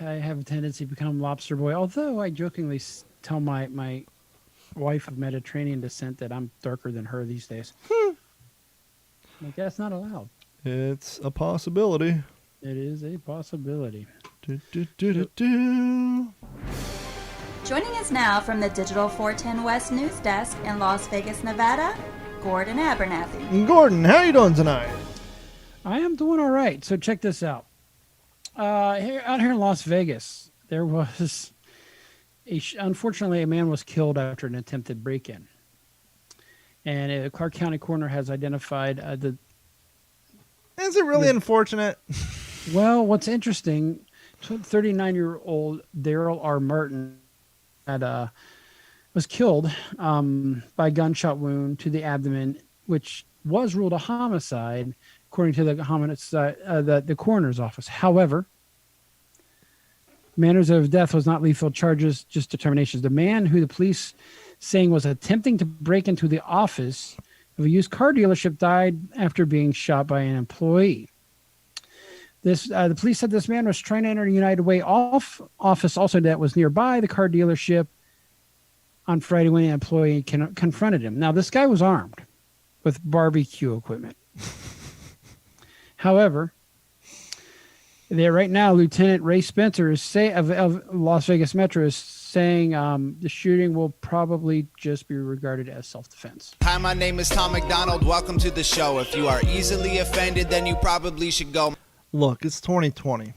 I have a tendency to become lobster boy, although I jokingly tell my wife of Mediterranean descent that I'm darker than her these days. Like, that's not allowed. It's a possibility. It is a possibility. Joining us now from the Digital 410 West News Desk in Las Vegas, Nevada, Gordon Abernathy. Gordon, how you doing tonight? I am doing all right. So check this out. Out here in Las Vegas, there was unfortunately a man was killed after an attempted break-in, and a Clark County coroner has identified the. Is it really unfortunate? Well, what's interesting, 39-year-old Daryl R. Martin had was killed by gunshot wound to the abdomen, which was ruled a homicide, according to the coroner's office. However, manners of death was not lethal charges, just determinations. The man who the police saying was attempting to break into the office of a used car dealership died after being shot by an employee. The police said this man was trying to enter a United Way office also that was nearby the car dealership on Friday when an employee confronted him. Now, this guy was armed with barbecue equipment. However, right now, Lieutenant Ray Spencer is of Las Vegas Metro is saying the shooting will probably just be regarded as self-defense. Hi, my name is Tom McDonald. Welcome to the show. If you are easily offended, then you probably should go. Look, it's 2020.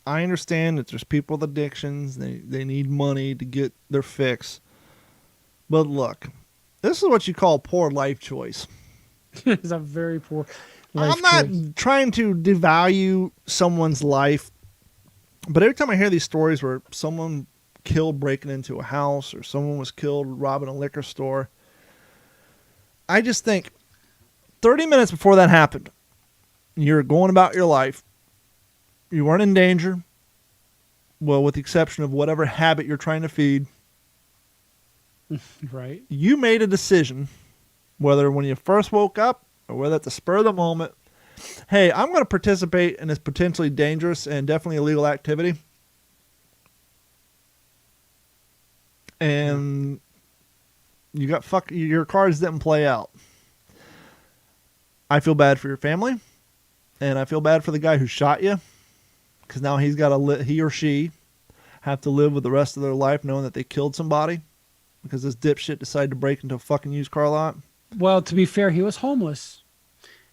I understand that there's people with addictions. They need money to get their fix. But look, this is what you call poor life choice. It's a very poor life I'm not choice. trying to devalue someone's life, but every time I hear these stories where someone killed breaking into a house or someone was killed robbing a liquor store, I just think 30 minutes before that happened, you're going about your life. You weren't in danger. Well, with the exception of whatever habit you're trying to feed. Right. You made a decision, whether when you first woke up or whether at the spur of the moment, hey, I'm going to participate in this potentially dangerous and definitely illegal activity. And you got your cards didn't play out. I feel bad for your family, and I feel bad for the guy who shot you, because now he's got to he or she have to live with the rest of their life knowing that they killed somebody because this dipshit decided to break into a fucking used car lot. Well, to be fair, he was homeless,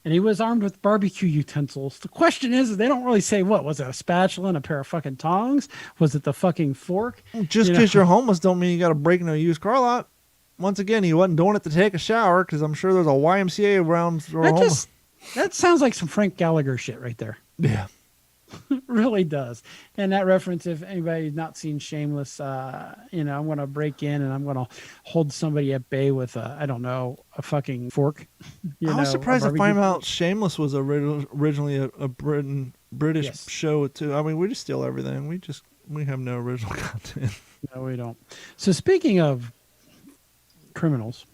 and he was armed with barbecue utensils. The question is they don't really say what was it, a spatula and a pair of fucking tongs? Was it the fucking fork? Just because you're homeless don't mean you got to break into a used car lot. Once again, he wasn't doing it to take a shower, because I'm sure there's a YMCA around for homeless. That sounds like some Frank Gallagher shit right there. Yeah. It really does. And that reference, if anybody's not seen Shameless, I'm going to break in and I'm going to hold somebody at bay with a fucking fork. I was surprised to find out Shameless was originally a British show too. I mean, we just steal everything. We have no original content. No, we don't. So speaking of criminals,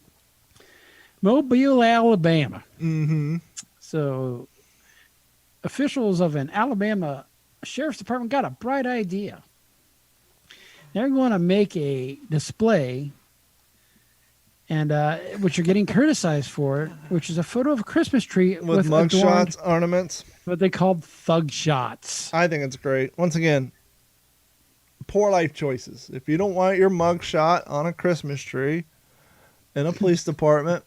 Mobile, Alabama. Mm-hmm. So officials of an Alabama sheriff's department got a bright idea. They're going to make a display, and which you're getting criticized for, which is a photo of a Christmas tree with mugshots, ornaments. What they called thug shots. I think it's great. Once again, poor life choices. If you don't want your mugshot on a Christmas tree in a police department,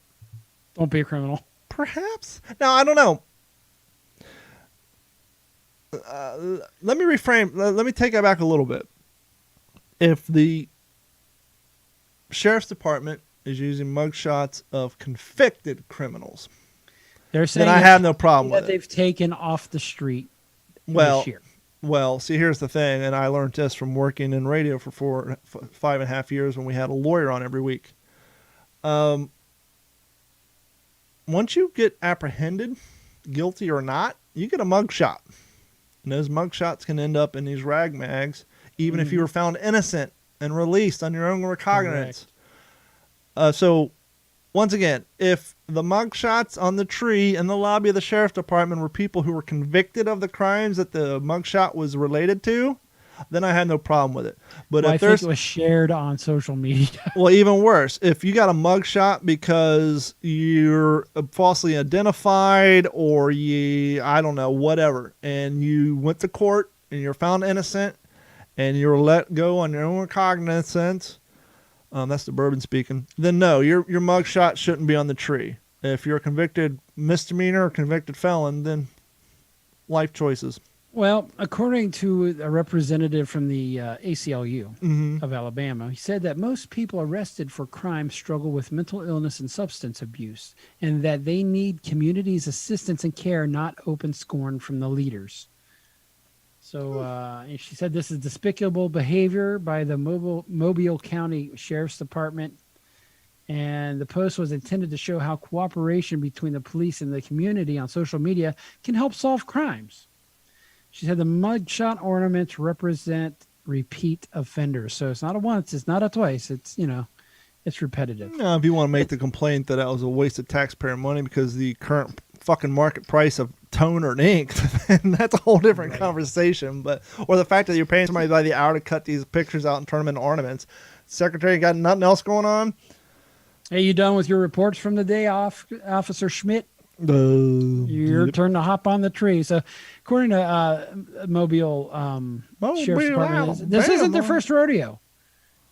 don't be a criminal. Perhaps. Now, I don't know. Let me reframe. Let me take it back a little bit. If the sheriff's department is using mugshots of convicted criminals, they're saying then I have no problem with that they've taken off the street this year. Well, see, here's the thing, and I learned this from working in radio for 5.5 years when we had a lawyer on every week. Once you get apprehended, guilty or not, you get a mugshot. And those mugshots can end up in these rag mags, even if you were found innocent and released on your own recognizance. So, once again, if the mugshots on the tree in the lobby of the sheriff's department were people who were convicted of the crimes that the mugshot was related to, then I had no problem with it. But I if think it was shared on social media. Well, even worse, if you got a mugshot because you're falsely identified or whatever, and you went to court and you're found innocent and you're let go on your own recognizance, that's the bourbon speaking, then no, your mugshot shouldn't be on the tree. If you're a convicted misdemeanor or convicted felon, then life choices. Well, according to a representative from the ACLU of Alabama, he said that most people arrested for crime struggle with mental illness and substance abuse, and that they need community's assistance and care, not open scorn from the leaders. So and she said this is despicable behavior by the Mobile County Sheriff's Department. And the post was intended to show how cooperation between the police and the community on social media can help solve crimes. She said the mugshot ornaments represent repeat offenders. So it's not a once, it's not a twice. It's, it's repetitive. No, if you want to make the complaint that was a waste of taxpayer money because the current fucking market price of toner and ink, then that's a whole different conversation. Or the fact that you're paying somebody by the hour to cut these pictures out and turn them into ornaments. Secretary got nothing else going on? Hey, you done with your reports from the day, Officer Schmidt? Your turn to hop on the tree. So, according to Mobile Sheriff's Department, this isn't their first rodeo.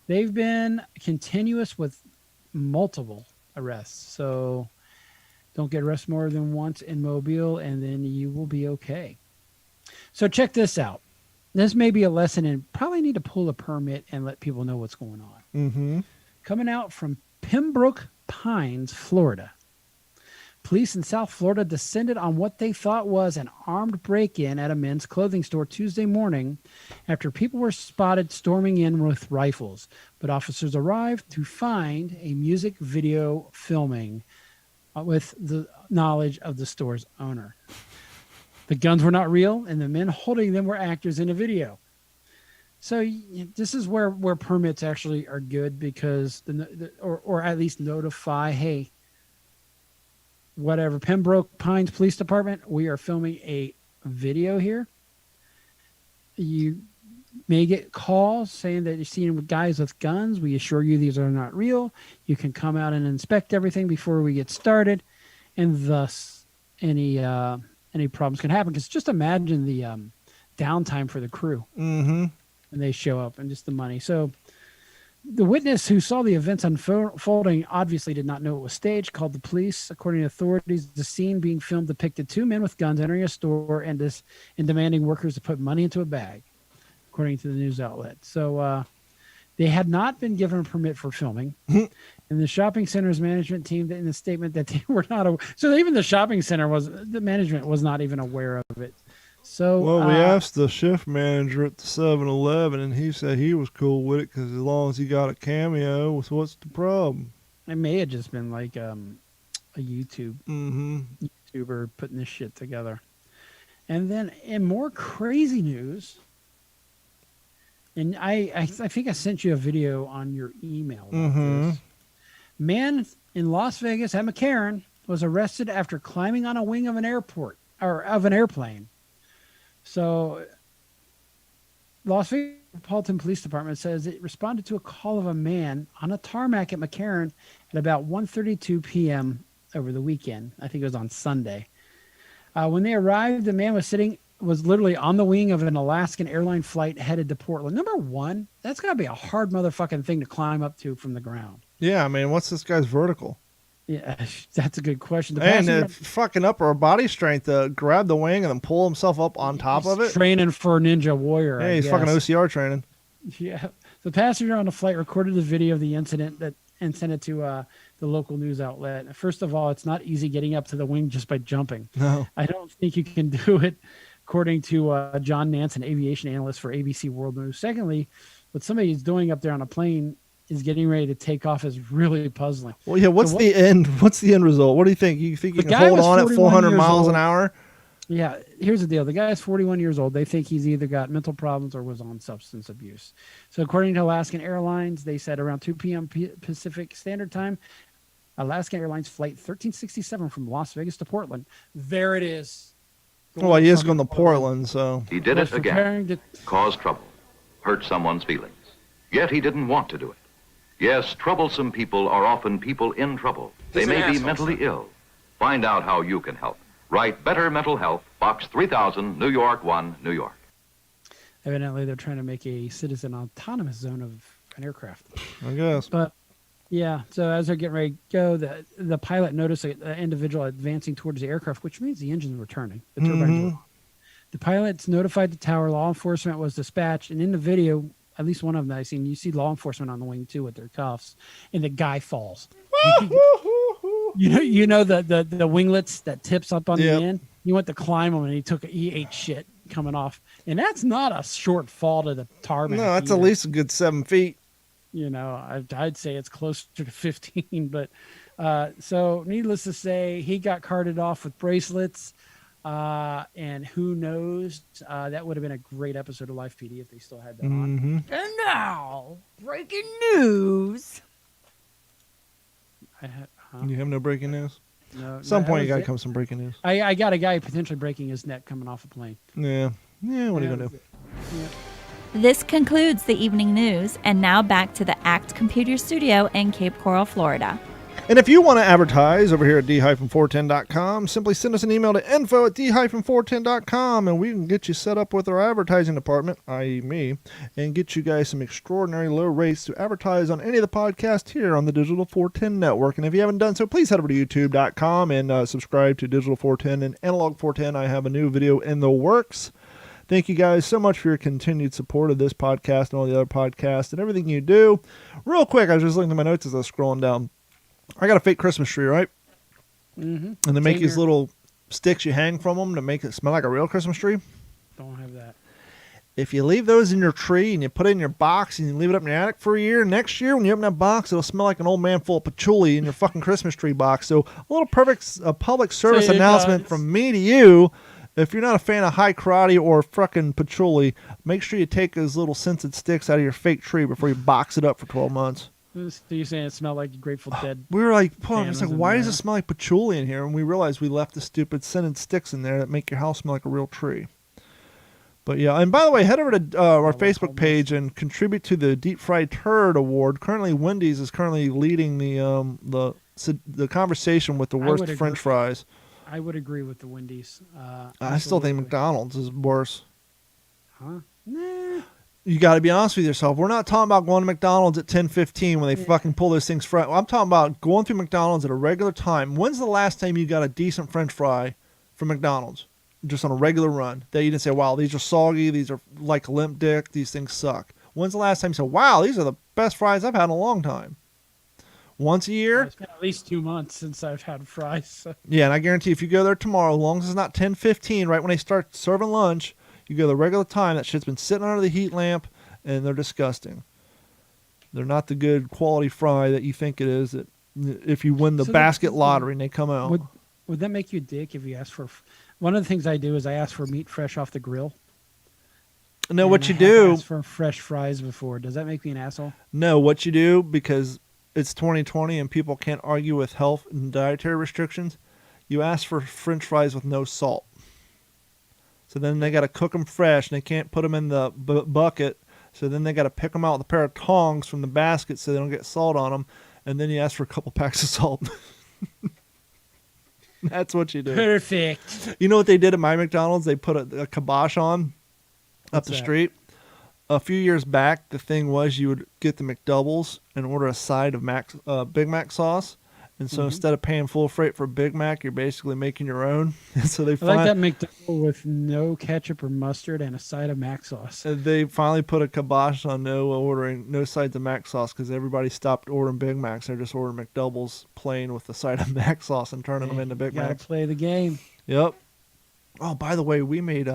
They've been continuous with multiple arrests. So, don't get arrested more than once in Mobile, and then you will be okay. So, check this out. This may be a lesson, and probably need to pull a permit and let people know what's going on. Mm-hmm. Coming out from Pembroke Pines, Florida. Police in South Florida descended on what they thought was an armed break-in at a men's clothing store Tuesday morning after people were spotted storming in with rifles. But officers arrived to find a music video filming with the knowledge of the store's owner. The guns were not real, and the men holding them were actors in a video. So this is where permits actually are good, because or at least notify, hey, whatever, Pembroke Pines Police Department, we are filming a video here. You may get calls saying that you're seeing guys with guns. We assure you these are not real. You can come out and inspect everything before we get started, and thus any problems can happen. Because just imagine the downtime for the crew when they show up, and just the money. So the witness who saw the events unfolding obviously did not know it was staged, called the police. According to authorities, the scene being filmed depicted two men with guns entering a store and demanding workers to put money into a bag, according to the news outlet. So they had not been given a permit for filming. And the shopping center's management team, in the statement, that they were not so even the shopping center the management was not even aware of it. So, well, we asked the shift manager at the 7-Eleven, and he said he was cool with it because as long as he got a cameo, what's the problem? It may have just been like a YouTuber putting this shit together. And then in more crazy news, and I think I sent you a video on your email about this. Man in Las Vegas at McCarran was arrested after climbing on a wing of an airplane. So, Las Vegas Metropolitan Police Department says it responded to a call of a man on a tarmac at McCarran at about 1:32 p.m. over the weekend. I think it was on Sunday. When they arrived, the man was literally on the wing of an Alaskan airline flight headed to Portland. Number one, that's got to be a hard motherfucking thing to climb up to from the ground. Yeah, I mean, what's this guy's vertical? Yeah, that's a good question. And the fucking upper body strength to grab the wing and then pull himself up on top of it. Training for Ninja Warrior. Yeah, he's fucking OCR training. Yeah. The passenger on the flight recorded the video of the incident and sent it to the local news outlet. First of all, it's not easy getting up to the wing just by jumping. No. I don't think you can do it, according to John Nance, an aviation analyst for ABC World News. Secondly, what somebody is doing up there on a plane is getting ready to take off is really puzzling. Well, yeah, what's the end result? What do you think? You think you can hold on at 400 miles an hour? Yeah, here's the deal. The guy is 41 years old. They think he's either got mental problems or was on substance abuse. So according to Alaskan Airlines, they said around 2 p.m. Pacific Standard Time, Alaskan Airlines flight 1367 from Las Vegas to Portland. There it is. Well, he is going to Portland, so. He did it again. Caused trouble. Hurt someone's feelings. Yet he didn't want to do it. Yes, troublesome people are often people in trouble. They may be mentally ill. Find out how you can help. Write Better Mental Health, Box 3000, New York 1, New York. Evidently, they're trying to make a citizen autonomous zone of an aircraft. I guess. But, yeah, so as they're getting ready to go, the pilot noticed an individual advancing towards the aircraft, which means the engines were turning. The turbines were on. The pilots notified the tower. Law enforcement was dispatched, and in the video, at least one of them that I seen, you see law enforcement on the wing too with their cuffs, and the guy falls. You know the winglets that tips up on the end. He went to climb them, and he ate shit coming off, and that's not a short fall to the tarmac. No, that's at least a good 7 feet. You know, I'd say it's closer to 15, but so needless to say, he got carted off with bracelets. And who knows? That would have been a great episode of Life PD if they still had that on. And now, breaking news. You have no breaking news? No. At some point, you got to come some breaking news. I got a guy potentially breaking his neck coming off a plane. Yeah. What are you going to do? Yeah. This concludes the evening news, and now back to the ACT Computer Studio in Cape Coral, Florida. And if you want to advertise over here at d-410.com, simply send us an email to info@d-410.com, and we can get you set up with our advertising department, i.e. me, and get you guys some extraordinary low rates to advertise on any of the podcasts here on the Digital 410 Network. And if you haven't done so, please head over to youtube.com and subscribe to Digital 410 and Analog 410. I have a new video in the works. Thank you guys so much for your continued support of this podcast and all the other podcasts and everything you do. Real quick, I was just looking at my notes as I was scrolling down. I got a fake Christmas tree, right? Mm-hmm. And they make these little sticks you hang from them to make it smell like a real Christmas tree. Don't have that. If you leave those in your tree and you put it in your box and you leave it up in your attic for a year, next year when you open that box, it'll smell like an old man full of patchouli in your fucking Christmas tree box. So a little public service announcement from me to you. If you're not a fan of high karate or fucking patchouli, make sure you take those little scented sticks out of your fake tree before you box it up for 12 months. So you're saying it smelled like Grateful Dead? We were like, why does it smell like patchouli in here? And we realized we left the stupid scented sticks in there that make your house smell like a real tree. But yeah, and by the way, head over to our Facebook page and contribute to the Deep Fried Turd Award. Currently, Wendy's is leading the conversation with the worst French fries. I would agree with the Wendy's. I still think McDonald's is worse. Huh? Nah. You got to be honest with yourself. We're not talking about going to McDonald's at 10:15 when they fucking pull those things front. I'm talking about going through McDonald's at a regular time. When's the last time you got a decent French fry from McDonald's? Just on a regular run that you didn't say, wow, these are soggy, these are like limp dick, these things suck. When's the last time you said, wow, these are the best fries I've had in a long time? Once a year? It's been at least 2 months since I've had fries. So. Yeah, and I guarantee if you go there tomorrow, as long as it's not 10:15, right when they start serving lunch, you go the regular time, that shit's been sitting under the heat lamp, and they're disgusting. They're not the good quality fry that you think it is. That if you win the basket lottery and they come out. Would that make you a dick if you ask for... One of the things I do is I ask for meat fresh off the grill. No, what you do... asked for fresh fries before. Does that make me an asshole? No, what you do, because it's 2020 and people can't argue with health and dietary restrictions, you ask for French fries with no salt. So then they got to cook them fresh, and they can't put them in the bucket. So then they got to pick them out with a pair of tongs from the basket so they don't get salt on them. And then you ask for a couple packs of salt. That's what you do. Perfect. You know what they did at my McDonald's? They put a kibosh on up the street. A few years back, the thing was you would get the McDoubles and order a side of Big Mac sauce. And so instead of paying full freight for a Big Mac, you're basically making your own. And so they like that McDouble with no ketchup or mustard and a side of Mac sauce. They finally put a kibosh on no sides of Mac sauce because everybody stopped ordering Big Macs. They're just ordering McDoubles plain with the side of Mac sauce and turning them into Big Macs. Gotta play the game. Yep. Oh, by the way, we made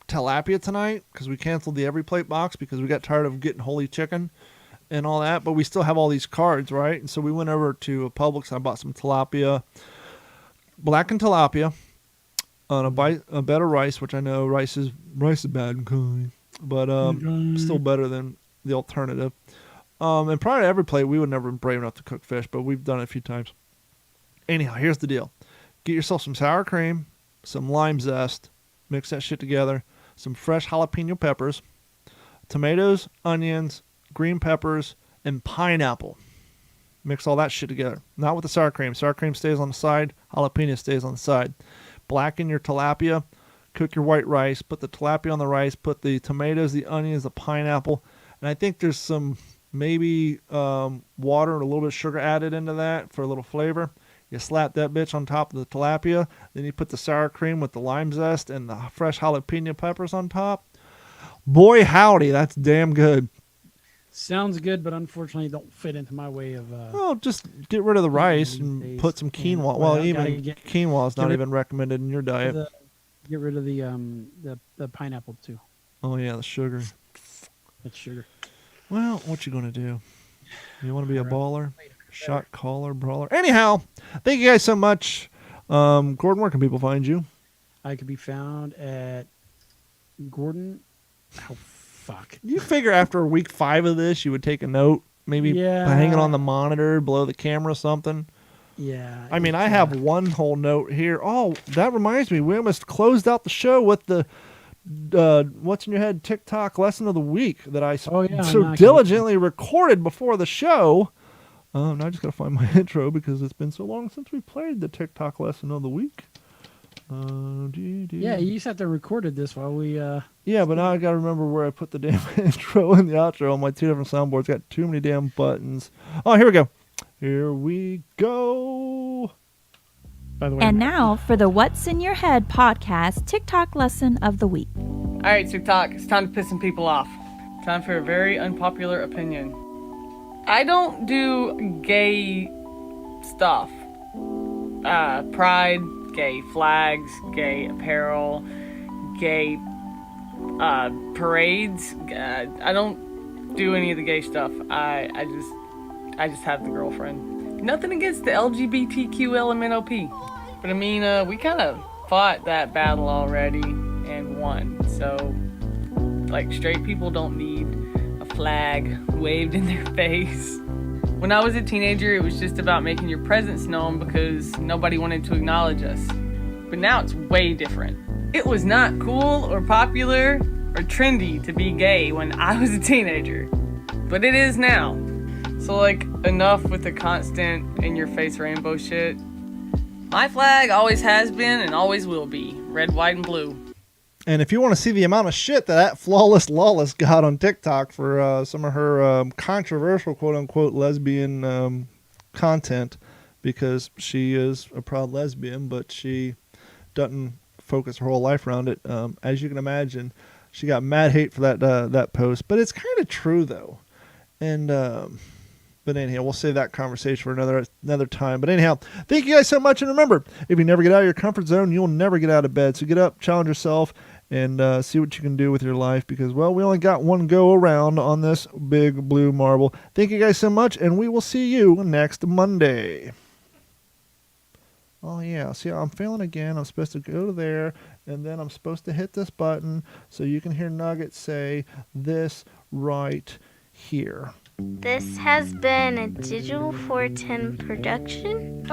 tilapia tonight because we canceled the Every Plate box because we got tired of getting holy chicken and all that, but we still have all these cards, right? And so we went over to Publix and I bought some tilapia, blackened tilapia, on a bed of rice, which I know rice is bad, but still better than the alternative. And prior to Every Plate, we would never been brave enough to cook fish, but we've done it a few times. Anyhow, here's the deal: get yourself some sour cream, some lime zest, mix that shit together, some fresh jalapeno peppers, tomatoes, onions, green peppers, and pineapple. Mix all that shit together. Not with the sour cream. Sour cream stays on the side. Jalapeno stays on the side. Blacken your tilapia. Cook your white rice. Put the tilapia on the rice. Put the tomatoes, the onions, the pineapple. And I think there's some maybe water and a little bit of sugar added into that for a little flavor. You slap that bitch on top of the tilapia. Then you put the sour cream with the lime zest and the fresh jalapeno peppers on top. Boy, howdy, that's damn good. Sounds good, but unfortunately don't fit into my way of. Well, just get rid of the rice these and days. put some Yeah, quinoa. well, Well, gotta even get quinoa is not rid- even recommended in your diet. Get rid of the pineapple too. Oh yeah, the sugar. That's sugar. Well, what you gonna do? You want to be a baller, shot caller, brawler. Anyhow, thank you guys so much. Gordon, where can people find you? I could be found at Gordon. Oh fuck! You figure after week 5 of this, you would take a note, maybe Yeah. hang it on the monitor, below the camera, something. Yeah. I mean, I have one whole note here. Oh, that reminds me, we almost closed out the show with the what's in your head TikTok lesson of the week that I so diligently recorded before the show. Now I just gotta find my intro because it's been so long since we played the TikTok lesson of the week. Yeah, you just have to recorded this while we. Yeah, but now I gotta remember where I put the damn intro and the outro on my 2 different soundboards. Got too many damn buttons. Oh, here we go. Here we go. By the way. And now for the What's in Your Head podcast TikTok lesson of the week. All right, TikTok, it's time to piss some people off. Time for a very unpopular opinion. I don't do gay stuff. Pride, gay flags, gay apparel, gay parades. I don't do any of the gay stuff. I just have the girlfriend. Nothing against the LGBTQ LMNOP. But I mean, we kind of fought that battle already and won. So, like, straight people don't need a flag waved in their face. When I was a teenager, it was just about making your presence known because nobody wanted to acknowledge us. But now it's way different. It was not cool or popular or trendy to be gay when I was a teenager. But it is now. So, like, enough with the constant in-your-face rainbow shit. My flag always has been and always will be. Red, white, and blue. And if you want to see the amount of shit that Flawless Lawless got on TikTok for some of her controversial, quote-unquote, lesbian content, because she is a proud lesbian, but she doesn't focus her whole life around it. As you can imagine, she got mad hate for that post. But it's kind of true, though. And... But anyhow, we'll save that conversation for another time. But anyhow, thank you guys so much. And remember, if you never get out of your comfort zone, you'll never get out of bed. So get up, challenge yourself, and see what you can do with your life. Because, well, we only got one go around on this big blue marble. Thank you guys so much, and we will see you next Monday. Oh, yeah. See, I'm failing again. I'm supposed to go there, and then I'm supposed to hit this button so you can hear Nugget say this right here. This has been a Digital 410 production.